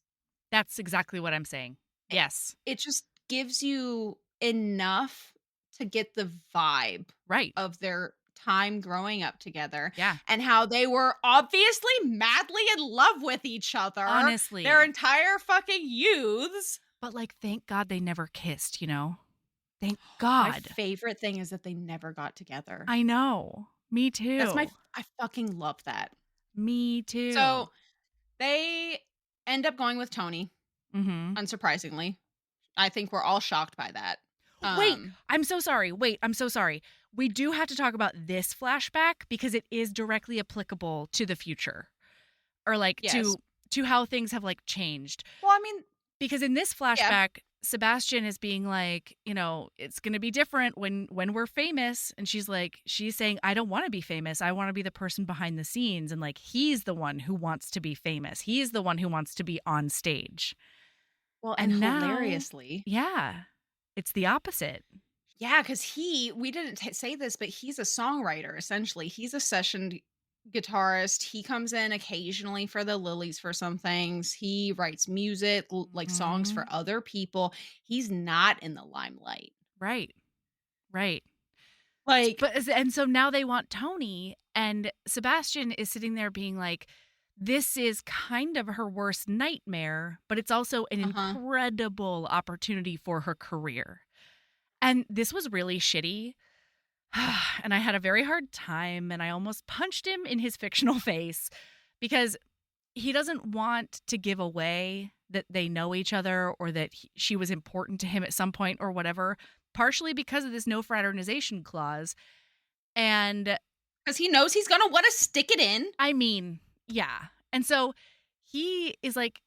That's exactly what I'm saying. Yes. it just gives you enough to get the vibe Right. of their time growing up together Yeah. and how they were obviously madly in love with each other Honestly. their entire fucking youths. But like, thank God they never kissed, you know? Thank My God. favorite thing is that they never got together. I know. Me too. I fucking love that. Me too. So they end up going with Tony, Mm-hmm. unsurprisingly. I think we're all shocked by that. Wait, I'm so sorry. I'm so sorry. We do have to talk about this flashback because it is directly applicable to the future, or like Yes. to how things have like changed. Well, I mean, Because in this yeah. flashback, Sebastian is being like, it's going to be different when we're famous, and she's saying, I don't want to be famous. I want to be the person behind the scenes, and like he's the one who wants to be famous. He's the one who wants to be on stage. Well, and And now, hilariously, yeah, it's the opposite. yeah, because we didn't say this, but he's a songwriter, essentially. He's a session guitarist. He comes in occasionally for the Lilies for some things. He writes music, like songs for Mhm. other people. He's not in the limelight. Right. Right. Like, And so now they want Tony, and Sebastian is sitting there being like, this is kind of her worst nightmare, but it's also an incredible opportunity for her career. And this was really shitty. And I had a very hard time, and I almost punched him in his fictional face because he doesn't want to give away that they know each other or that she was important to him at some point or whatever, partially because of this no fraternization clause. And because he knows he's going to want to stick it in. I mean, yeah. And so he is like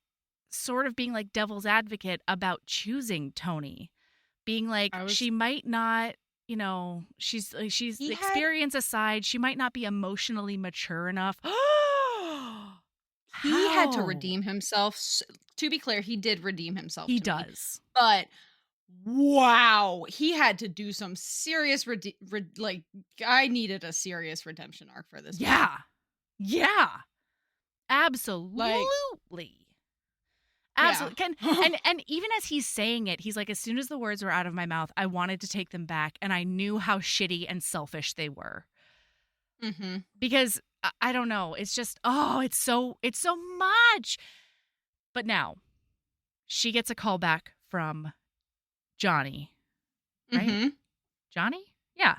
sort of being like devil's advocate about choosing Tony, being like, she might not, she's experience aside, she might not be emotionally mature enough. He had to redeem himself. To be clear, he did redeem himself. He does. But wow, he had to do some serious I needed a serious redemption arc for this. Yeah. Movie. Yeah. Absolutely. Absolutely. Yeah. And even as he's saying it, he's like, as soon as the words were out of my mouth, I wanted to take them back, and I knew how shitty and selfish they were. Mm-hmm. Because I don't know, it's just, it's so much. But now she gets a call back from Johnny, right? Mm-hmm. Johnny? Yeah.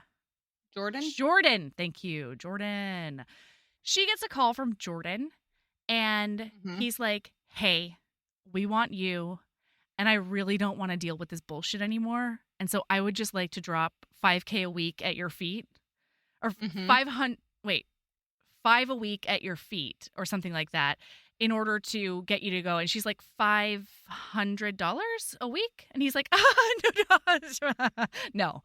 Jordan. Thank you, Jordan. She gets a call from Jordan, and he's like, hey, we want you, and I really don't want to deal with this bullshit anymore. And so I would just like to drop $5,000 a week at your feet, or $5 a week at your feet, or something like that, in order to get you to go. And she's like, $500 a week? And he's like, no,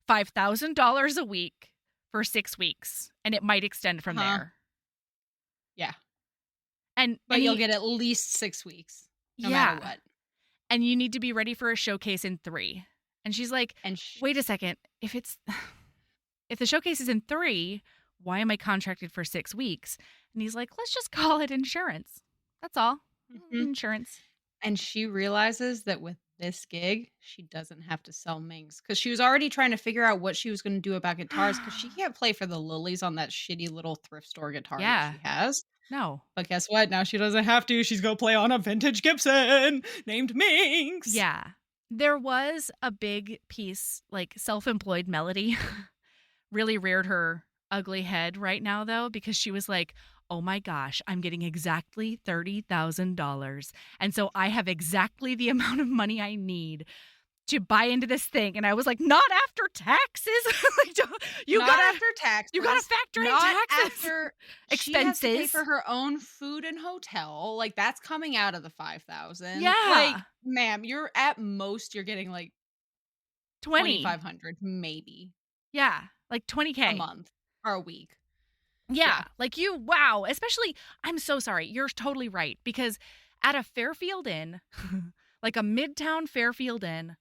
$5,000 a week for 6 weeks, and it might extend from there. Yeah. But you'll get at least 6 weeks, no matter what. And you need to be ready for a showcase in 3. And she's like, wait a second, if the showcase is in 3, why am I contracted for 6 weeks? And he's like, let's just call it insurance. That's all. Insurance. And she realizes that with this gig, she doesn't have to sell Minx, because she was already trying to figure out what she was going to do about guitars, because she can't play for the Lilies on that shitty little thrift store guitar that she has. No. But guess what? Now she doesn't have to. She's going to play on a vintage Gibson named Minx. Yeah. There was a big piece, like self-employed Melody, really reared her ugly head right now, though, because she was like, oh my gosh, I'm getting exactly $30,000. And so I have exactly the amount of money I need to buy into this thing. And I was like, not after taxes. After taxes. You got to factor in taxes. After expenses. She has to pay for her own food and hotel. Like, that's coming out of the $5,000. Yeah. Like, ma'am, you're getting like $2,500 maybe. Yeah. Like $20,000 a month or a week. Yeah. Like wow. Especially, I'm so sorry. You're totally right. Because at a Fairfield Inn, like a Midtown Fairfield Inn,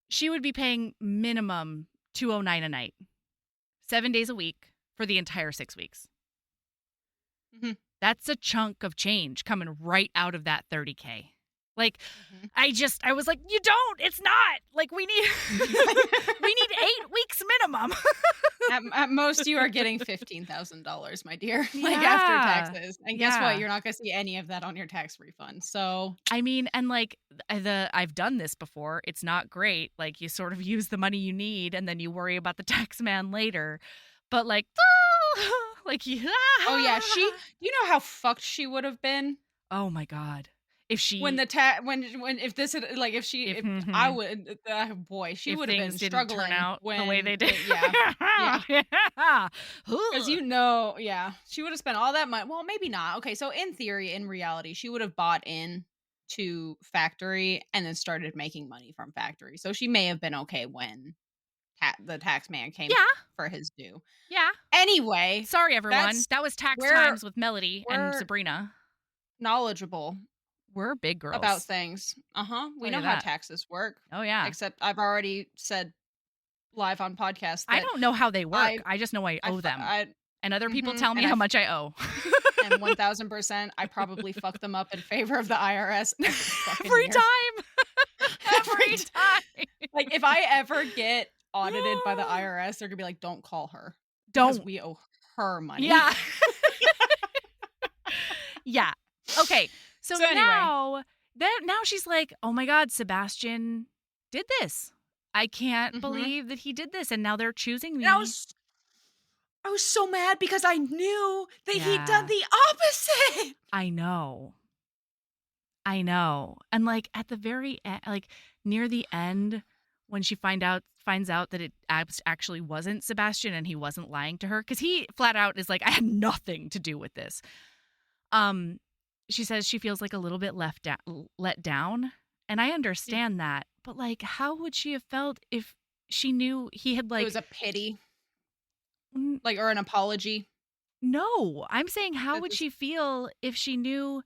she would be paying minimum $209 a night, 7 days a week for the entire 6 weeks. Mm-hmm. That's a chunk of change coming right out of that $30,000. Like, I was like, you don't. It's not. Like, we need 8 weeks minimum. At most, you are getting $15,000, my dear. Like, after taxes. And guess what? You're not going to see any of that on your tax refund. So, I mean, and like, I've done this before. It's not great. Like, you sort of use the money you need, and then you worry about the tax man later. But like, Like, yeah. Oh yeah, you know how fucked she would have been Oh my God. If when she, the when if this had like if I mhm. would boy, she If would have things been didn't turn struggling out the way when they did. yeah. Yeah. Yeah. Because Ugh. yeah, she would have spent all that money. Well, maybe not. Okay, so in theory, in reality, she would have bought in to factory and then started making money from factory. So she may have been okay when the tax man came Yeah. for his due. Yeah. Anyway, Sorry, everyone. that's That was Tax we're Times with Melody and we're Sabrina. knowledgeable We're big about girls. things. We Look know at how that. taxes work. Oh, yeah. Except I've already said live on podcast I that don't know how they work. I I just know I I owe fu- them. I And other people tell me and how much I owe. and 1000% I probably fuck them up in favor of the IRS every fucking Every year. time. Every Every time. Like if I ever get audited by the IRS, they're gonna be like, "Don't call her because Don't. we owe her money." Yeah. Yeah. Okay. So, So anyway. now she's like, "Oh my God, Sebastian did this. I can't Mhm. believe that he did this, and now they're choosing And me." I was so mad because I knew that he'd done Yeah. the opposite. I know. I know. And like at the very end, like near the end, when she finds out that it actually wasn't Sebastian and he wasn't lying to her, because he flat out is like, I had nothing to do with this. Um, she says she feels like a little bit let down, and I understand that. But like, how would she have felt if she knew he had It like? was a pity, n- like, or an apology. No, I'm saying, how That would just she feel if she knew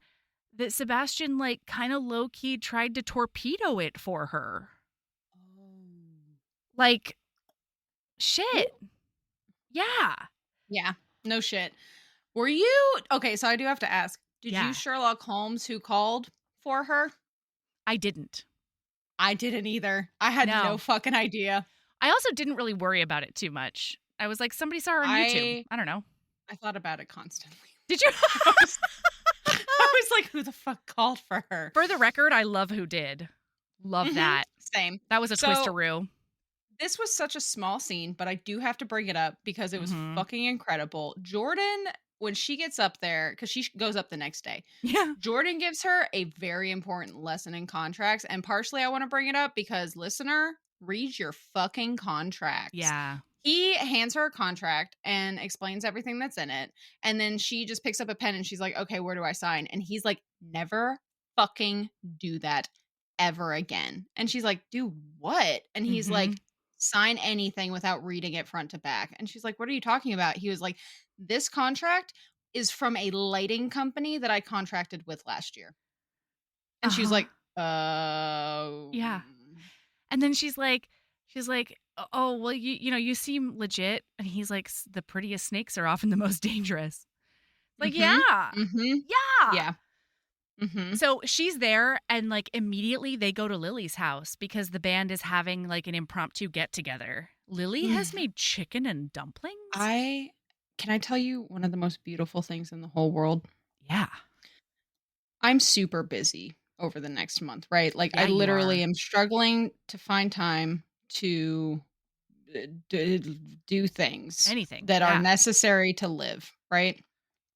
that Sebastian, like, kind of low key tried to torpedo it for her? Oh. Like, shit. Yeah. Yeah, no shit. Were you okay? So I do have to ask: did you Yeah. Sherlock Holmes who called for her? I didn't. I didn't either. I had no No. fucking idea. I also didn't really worry about it too much. I was like, somebody saw her on YouTube. I I don't know. I thought about it constantly. Did you? I was, I was like, who the fuck called for her? For the record, I love who did. Love Mhm, that. same. That was a So twisteroo. this was such a small scene, but I do have to bring it up because it was Mhm. fucking incredible. Jordan, when she gets up there, because she goes up the next day, Yeah. Jordan gives her a very important lesson in contracts. And partially I want to bring it up because, listener, read your fucking contracts. Yeah. He hands her a contract and explains everything that's in it. And then she just picks up a pen and she's like, okay, where do I sign? And he's like, never fucking do that ever again. And she's like, do what? And he's like, Mhm. sign anything without reading it front to back. And she's like, what are you talking about? He was like, this contract is from a lighting company that I contracted with last year. And she's Uh-huh. like, oh. Yeah. And then she's like, oh, well, you seem legit. And he's like, the prettiest snakes are often the most dangerous. Like, Mhm. yeah. Mhm. Yeah. Yeah. Mhm. So she's there, and like immediately they go to Lily's house because the band is having like an impromptu get together. Lily has made chicken and dumplings. Can I tell you one of the most beautiful things in the whole world? Yeah. I'm super busy over the next month, right? Like I Yeah, you literally are. am struggling to find time to do things Anything. that are Yeah. necessary to live, right?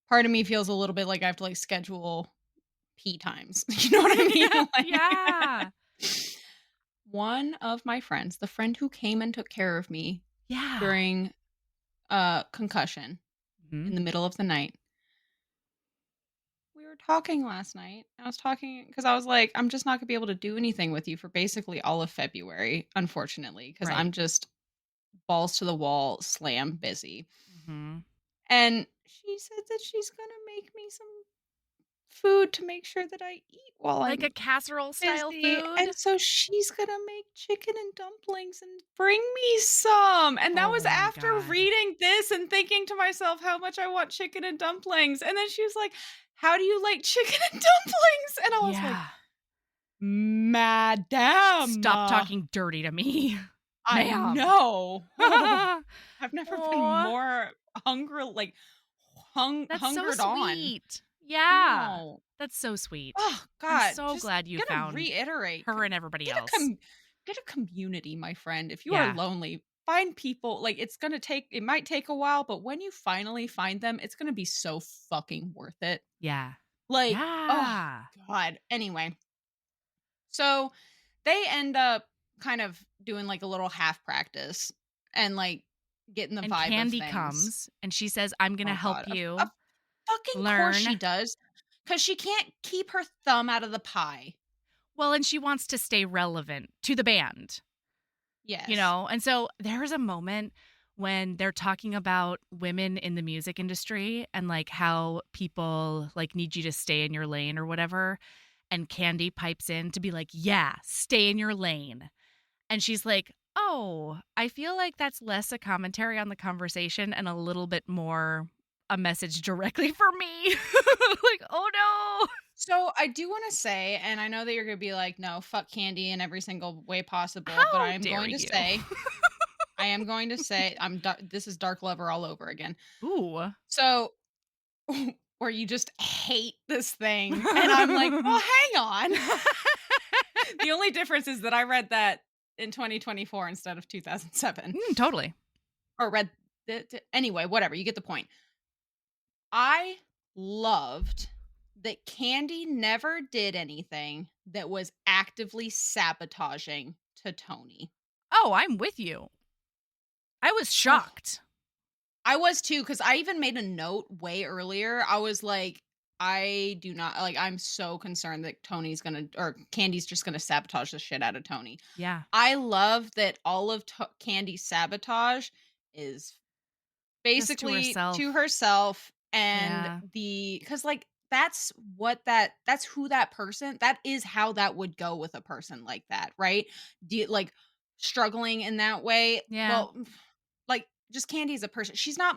Part of me feels a little bit like I have to like schedule pee times. You know what I mean? Yeah. One of my friends, the friend who came and took care of me Yeah. during concussion in the middle of the night. We were talking last night. I was talking because I was like, I'm just not gonna be able to do anything with you for basically all of February, unfortunately, because Right. I'm just balls to the wall, slam busy. Mhm. And she said that she's gonna make me some food to make sure that I eat while Like a I'm casserole style busy. food. And so she's gonna make chicken and dumplings and bring me some. And that was Oh my after God. reading this and thinking to myself how much I want chicken and dumplings. And then she was like, how do you like chicken and dumplings? And I was like, Yeah. Madam. Stop talking dirty to me. I Ma'am. know. Aw, I've never been more hungry, like that's so hungered on. sweet. Yeah. No. That's so sweet. Oh I'm God! so Just glad you gonna found reiterate. her and everybody Get else. get a community, my friend. If you are Yeah. lonely, find people, like, it might take a while, but when you finally find them, it's gonna be so fucking worth it. Yeah. Like, oh Yeah. god. Anyway, so they end up kind of doing like a little half practice and like getting the And vibe of Candy things. comes and she says, I'm going to Oh help god. Of you fucking course she learn. does. Cause she can't keep her thumb out of the pie. Well, and she wants to stay relevant to the band, Yes. And so there's a moment when they're talking about women in the music industry and like how people like need you to stay in your lane or whatever. And Candy pipes in to be like, yeah, stay in your lane. And she's like, oh, I feel like that's less a commentary on the conversation and a little bit more a message directly for me. Like, oh no. So I do want to say, and I know that you're gonna be like, no, fuck Candy in every single way possible, but How dare you? I am going to say, this is Dark Lover all over again. Ooh. So, where you just hate this thing, and I'm like, well, hang on. The only difference is that I read that in 2024 instead of 2007, Totally. or read anyway. Whatever, you get the point. I loved that Candy never did anything that was actively sabotaging to Tony. Oh, I'm with you. I was shocked. I was too, because I even made a note way earlier. I was like, I do not, like, I'm so concerned that Candy's just gonna sabotage the shit out of Tony. Yeah. I love that all of Candy's sabotage is basically to herself and because like that's who that person, that is how that would go with a person like that, right? Like struggling in that way. Yeah. Well, like just Candy as a person, she's not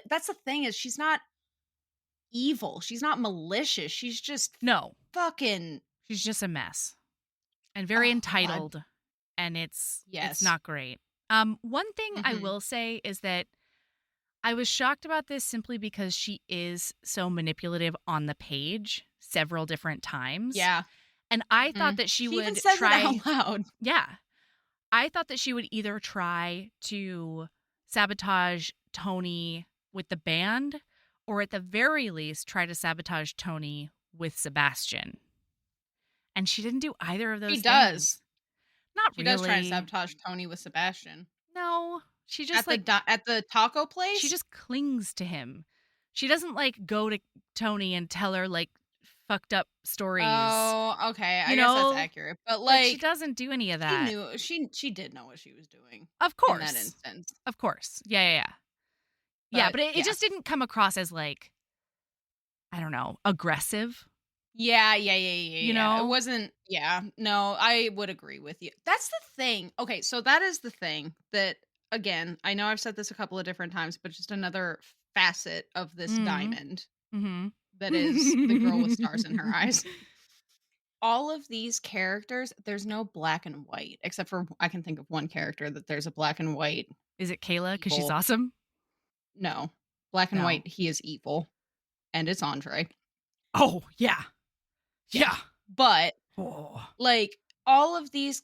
that's the thing, is she's not evil, she's not malicious, she's just fucking, she's just a mess and very entitled. God. And it's Yes. not great. One thing I will say is that I was shocked about this simply because she is so manipulative on the page several different times. Yeah. And I thought that she would even says try it out loud. Yeah. I thought that she would either try to sabotage Tony with the band or at the very least try to sabotage Tony with Sebastian. And she didn't do either of those things. She does. Not she really. She does try to sabotage Tony with Sebastian. No. She just at the taco place? She just clings to him. She doesn't like go to Tony and tell her like fucked up stories. Oh, okay. I guess that's accurate. But like she doesn't do any of that. She did know what she was doing. Of course. In that instance. Of course. Yeah. But it just didn't come across as like, I don't know, aggressive. Yeah. You know? It wasn't, no, I would agree with you. That's the thing. Okay, so that is the thing that, again, I know I've said this a couple of different times, but just another facet of this diamond that is the girl with stars in her eyes. All of these characters, there's no black and white, except for I can think of one character that there's a black and white. Is it Kayla? Because she's awesome? No. Black and white, he is evil. And it's Andre. Oh, yeah. But, like, all of these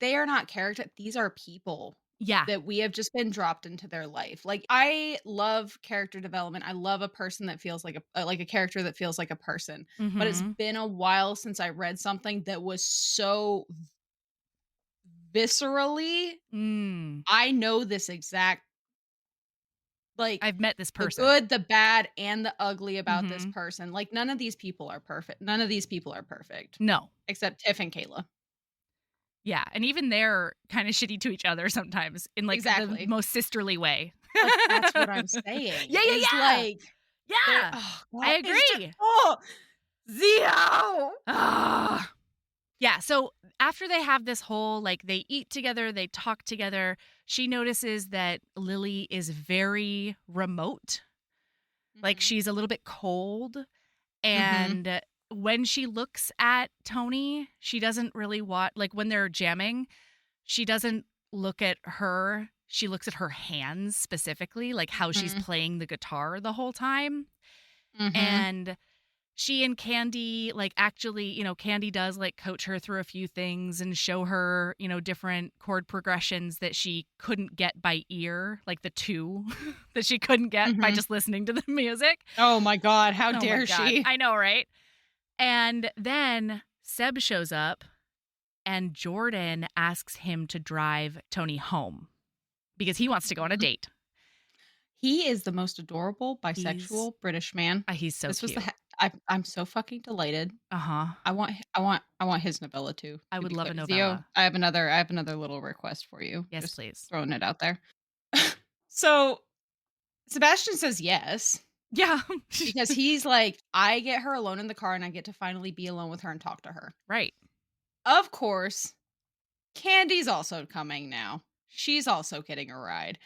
they are not characters. These are people. Yeah. That we have just been dropped into their life. Like, I love character development. I love a person that feels like a character that feels like a person. But it's been a while since I read something that was so viscerally. I know this exact, like, I've met this person. The good, the bad, and the ugly about this person. Like, none of these people are perfect. No. Except Tiff and Kayla. Yeah, and even they're kind of shitty to each other sometimes in like the most sisterly way. Like, that's what I'm saying. Yeah. Like, I agree. Zio. Yeah, so after they have this whole, like, they eat together, they talk together, she notices that Lily is very remote. Like, she's a little bit cold. And when she looks at Tony, she doesn't really like, when they're jamming, she doesn't look at her. She looks at her hands specifically, like how she's playing the guitar the whole time. And she and Candy, like, actually, Candy does, like, coach her through a few things and show her, different chord progressions that she couldn't get by ear, like the two that she couldn't get by just listening to the music. Oh my God, how Oh my dare God. she? I know, right? And then Seb shows up and Jordan asks him to drive Tony home because he wants to go on a date. He is the most adorable bisexual British man. He's so cute. I'm so fucking delighted. Uh-huh. I want his novella too. I would love a Zio, novella. I have another little request for you. Yes, Just please. throwing it out there. So Sebastian says yes. Yeah. Because he's like, I get her alone in the car and I get to finally be alone with her and talk to her. Right. Of course, Candy's also coming now. She's also getting a ride.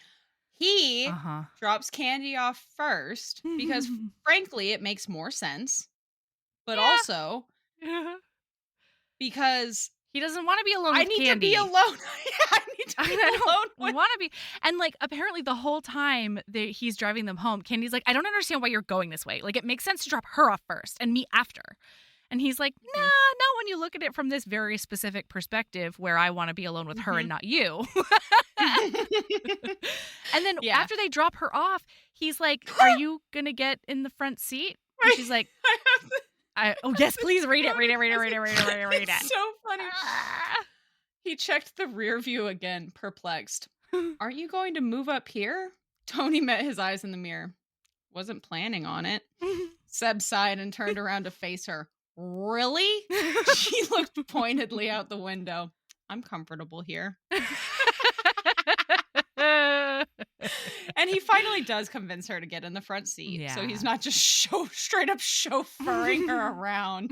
He drops Candy off first because, frankly, it makes more sense. But also because he doesn't want to be alone with Candy. I need to be alone. I need to be alone with... want to be. And, like, apparently the whole time that he's driving them home, Candy's like, I don't understand why you're going this way. Like, it makes sense to drop her off first and me after. And he's like, nah, not when you look at it from this very specific perspective where I want to be alone with her and not you. And then after they drop her off, he's like, are you going to get in the front seat? And she's like, oh, yes, please read it. It's so funny. He checked the rear view again, perplexed. Aren't you going to move up here? Tony met his eyes in the mirror. Wasn't planning on it. Seb sighed and turned around to face her. Really? She looked pointedly out the window. I'm comfortable here. And he finally does convince her to get in the front seat. Yeah. So he's not just straight up chauffeuring her around.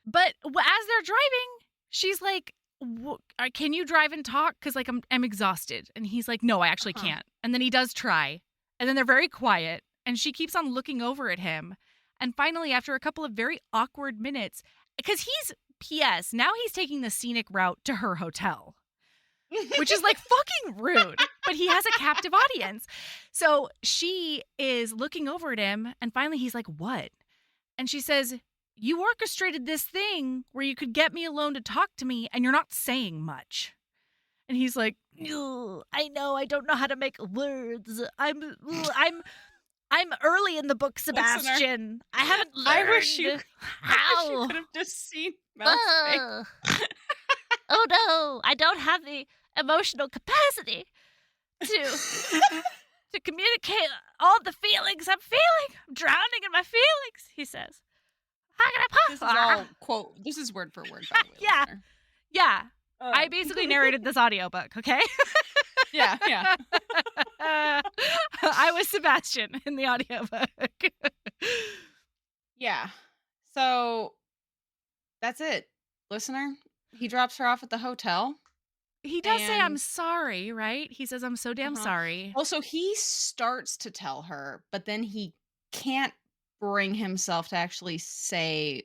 But as they're driving, she's like, can you drive and talk? Because, like, I'm exhausted. And he's like, no, I actually can't. And then he does try. And then they're very quiet. And she keeps on looking over at him. And finally, after a couple of very awkward minutes, because P.S., now he's taking the scenic route to her hotel, which is, like, fucking rude. But he has a captive audience. So she is looking over at him. And finally, he's like, what? And she says, you orchestrated this thing where you could get me alone to talk to me, and you're not saying much. And he's like, I know, I don't know how to make words. I'm early in the book, Sebastian. Listener, I haven't learned. I wish you could have just seen Mel's face. Oh no, I don't have the emotional capacity to communicate all the feelings I'm feeling. I'm drowning in my feelings, he says. How can I This is all quote. This is word for word, by the way. Yeah. Listener. Yeah. I basically narrated this audiobook, okay? Yeah. I was Sebastian in the audiobook. Yeah. So that's it, listener. He drops her off at the hotel. He does say, I'm sorry, right? He says, I'm so damn sorry. Also, he starts to tell her, but then he can't bring himself to actually say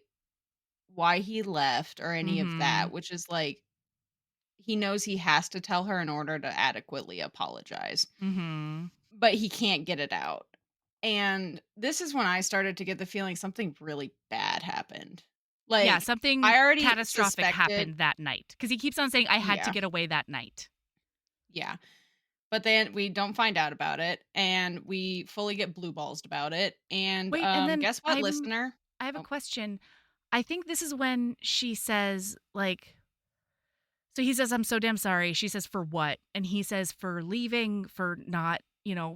why he left or any of that, which is like, he knows he has to tell her in order to adequately apologize. But he can't get it out. And this is when I started to get the feeling something really bad happened. Like, yeah, something I already catastrophic happened that night. Because he keeps on saying, I had to get away that night. Yeah. But then we don't find out about it. And we fully get blue ballsed about it. And, wait, and then guess what, listener? I have a question. I think this is when she says, like, so he says, I'm so damn sorry. She says, for what? And he says, for leaving, for not,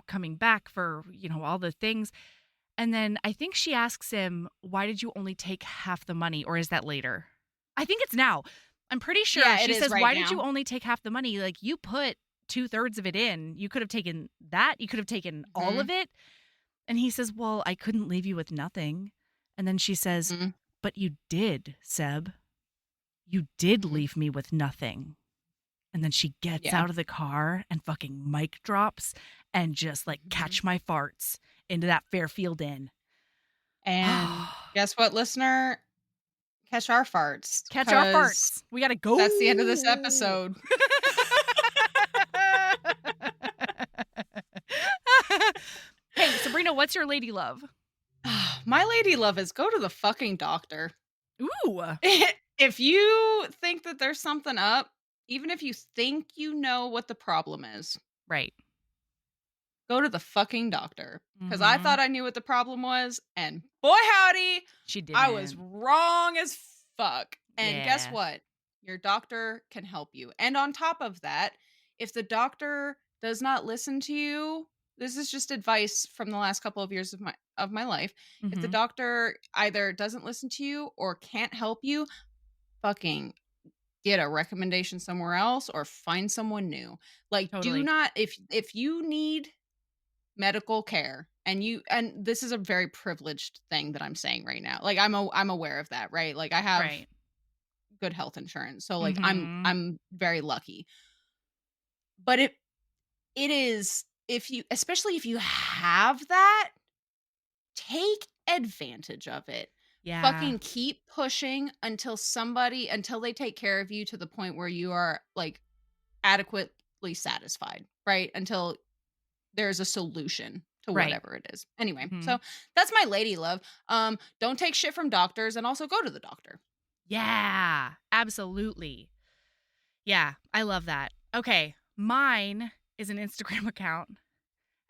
coming back, for, all the things. And then I think she asks him, why did you only take half the money? Or is that later? I think it's now. I'm pretty sure. Yeah, she says, right why now. did you only take half the money? Like, you put 2/3 of it in. You could have taken that. You could have taken all of it. And he says, well, I couldn't leave you with nothing. And then she says, but you did, Seb. You did leave me with nothing. And then she gets out of the car and fucking mic drops and just like catch my farts into that Fairfield Inn. And guess what, listener? Catch our farts. Catch our farts. We got to go. That's the end of this episode. Hey, Sabrina, what's your lady love? My lady love is go to the fucking doctor. Ooh. If you think that there's something up, even if you think you know what the problem is, Right. go to the fucking doctor. Because I Mhm. thought I knew what the problem was, and boy howdy, She didn't. I was wrong as fuck. And guess Yeah. what? Your doctor can help you. And on top of that, if the doctor does not listen to you, this is just advice from the last couple of years of my life. If the Mhm. doctor either doesn't listen to you or can't help you, fucking get a recommendation somewhere else or find someone new. Like, do Totally. not, if you need medical care and this is a very privileged thing that I'm saying right now. Like, I'm aware of that, right? Like, I have Right. good health insurance. So like Mhm. I'm very lucky. But it is, if you, especially if you have that, take advantage of it. Yeah. Fucking keep pushing until they take care of you to the point where you are like adequately satisfied, right? Until there's a solution to Right. whatever it is. Anyway, Mhm. so that's my lady love. Don't take shit from doctors, and also go to the doctor. Yeah. Absolutely. Yeah. I love that. Okay. Mine is an Instagram account,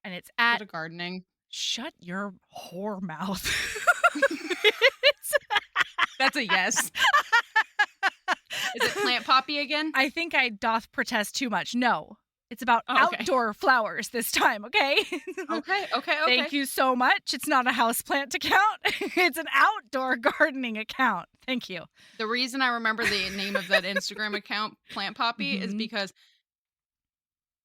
and it's Is at it gardening? shut your whore mouth. That's a yes. Is it plant poppy again? I think I doth protest too much. No. It's about Oh, okay. outdoor flowers this time, okay? Okay. Thank you so much. It's not a houseplant account. It's an outdoor gardening account. Thank you. The reason I remember the name of that Instagram account, Plant Poppy, is Mhm. because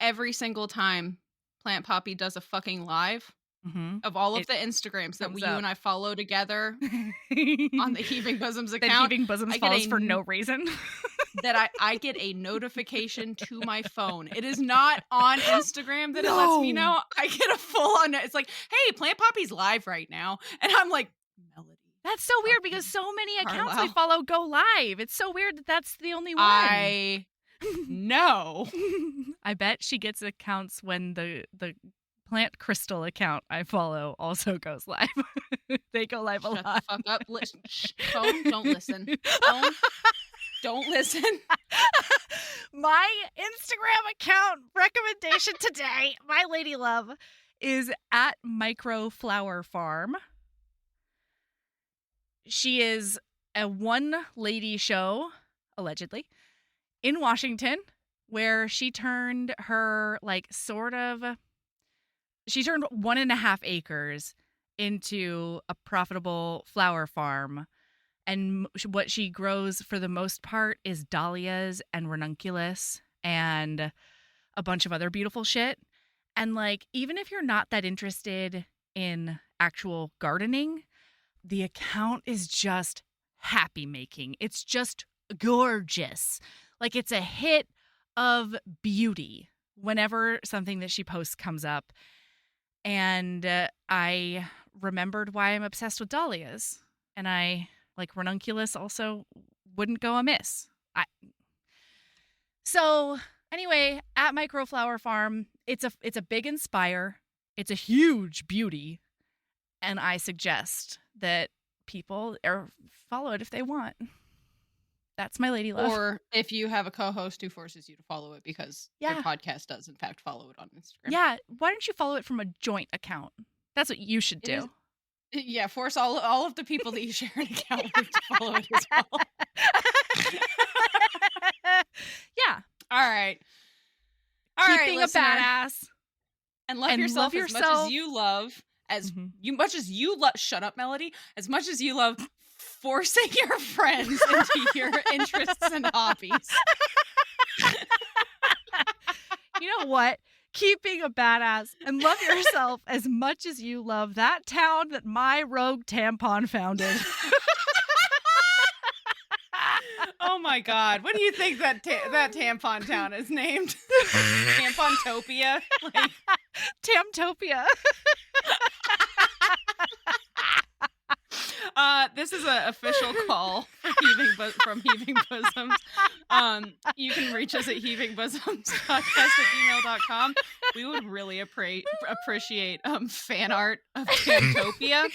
every single time Plant Poppy does a fucking live, Mhm. of all of It the Instagrams that comes you up. and I follow together on the Heaving Bosoms That account, Heaving Bosoms I get follows for no reason. that I get a notification to my phone. It is not on Instagram that it lets me No. know. I get a full on. It's like, hey, Plant Poppy's live right now, and I'm like, Melody. That's so weird because so many accounts we Carlisle. follow go live. It's so weird that that's the only one. I know. I bet she gets accounts when the plant crystal account I follow also goes live. They go live a Shut lot. the fuck up. Phone, don't listen. Phone, don't listen. My Instagram account recommendation today, my lady love, is at Microflower Farm. She is a one lady show, allegedly, in Washington, where she turned her she turned 1.5 acres into a profitable flower farm. And what she grows for the most part is dahlias and ranunculus and a bunch of other beautiful shit. And like, even if you're not that interested in actual gardening, the account is just happy making. It's just gorgeous. Like, it's a hit of beauty whenever something that she posts comes up. And I remembered why I'm obsessed with dahlias. And I like ranunculus also wouldn't go amiss. So anyway, at Microflower Farm, it's a big inspire. It's a huge beauty. And I suggest that people follow it if they want. That's my lady love. Or if you have a co-host who forces you to follow it because their podcast does, in fact, follow it on Instagram. Yeah. Why don't you follow it from a joint account? That's what you should do. Yeah, force all of the people that you share an account with to follow it as well. Yeah. All right. Keeping listener. a badass. And love yourself as much as you love. Much as you love. Shut up, Melody. As much as you love forcing your friends into your interests and hobbies. You know what? Keeping a badass and love yourself as much as you love that town that my rogue tampon founded. Oh my God. What do you think that tampon town is named? Tampontopia? Like... Tamtopia. This is an official call from Heaving Bosoms. You can reach us at heavingbosomspodcast@gmail.com. We would really appreciate fan art of Tamtopia.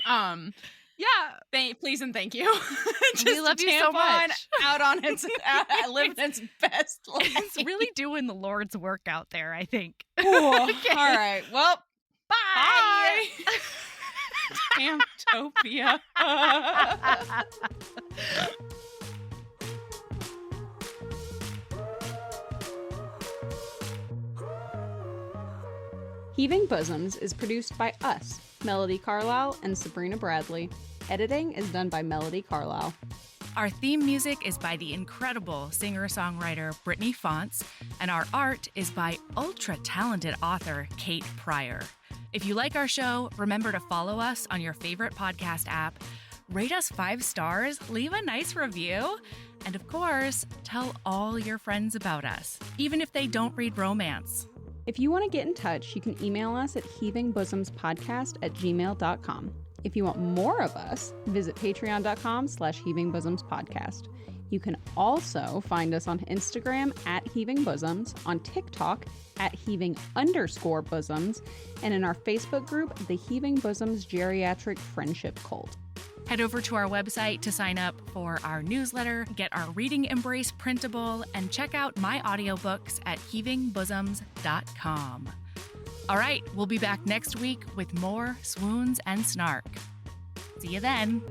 Yeah. Please and thank you. We love you so much. Out on its living its best life. It's really doing the Lord's work out there, I think. Ooh, Okay. all right. Well, Bye. Tamtopia. Heaving Bosoms is produced by us, Melody Carlisle and Sabrina Bradley. Editing is done by Melody Carlisle. Our theme music is by the incredible singer-songwriter Brittany Fonts, and our art is by ultra-talented author Kate Pryor. If you like our show, remember to follow us on your favorite podcast app, rate us 5 stars, leave a nice review, and of course, tell all your friends about us, even if they don't read romance. If you want to get in touch, you can email us at heavingbosomspodcast@gmail.com. If you want more of us, visit patreon.com/heavingbosomspodcast. You can also find us on Instagram at Heaving Bosoms, on TikTok at Heaving_Bosoms, and in our Facebook group, the Heaving Bosoms Geriatric Friendship Cult. Head over to our website to sign up for our newsletter, get our Reading Embrace printable, and check out my audiobooks at heavingbosoms.com. All right, we'll be back next week with more swoons and snark. See you then.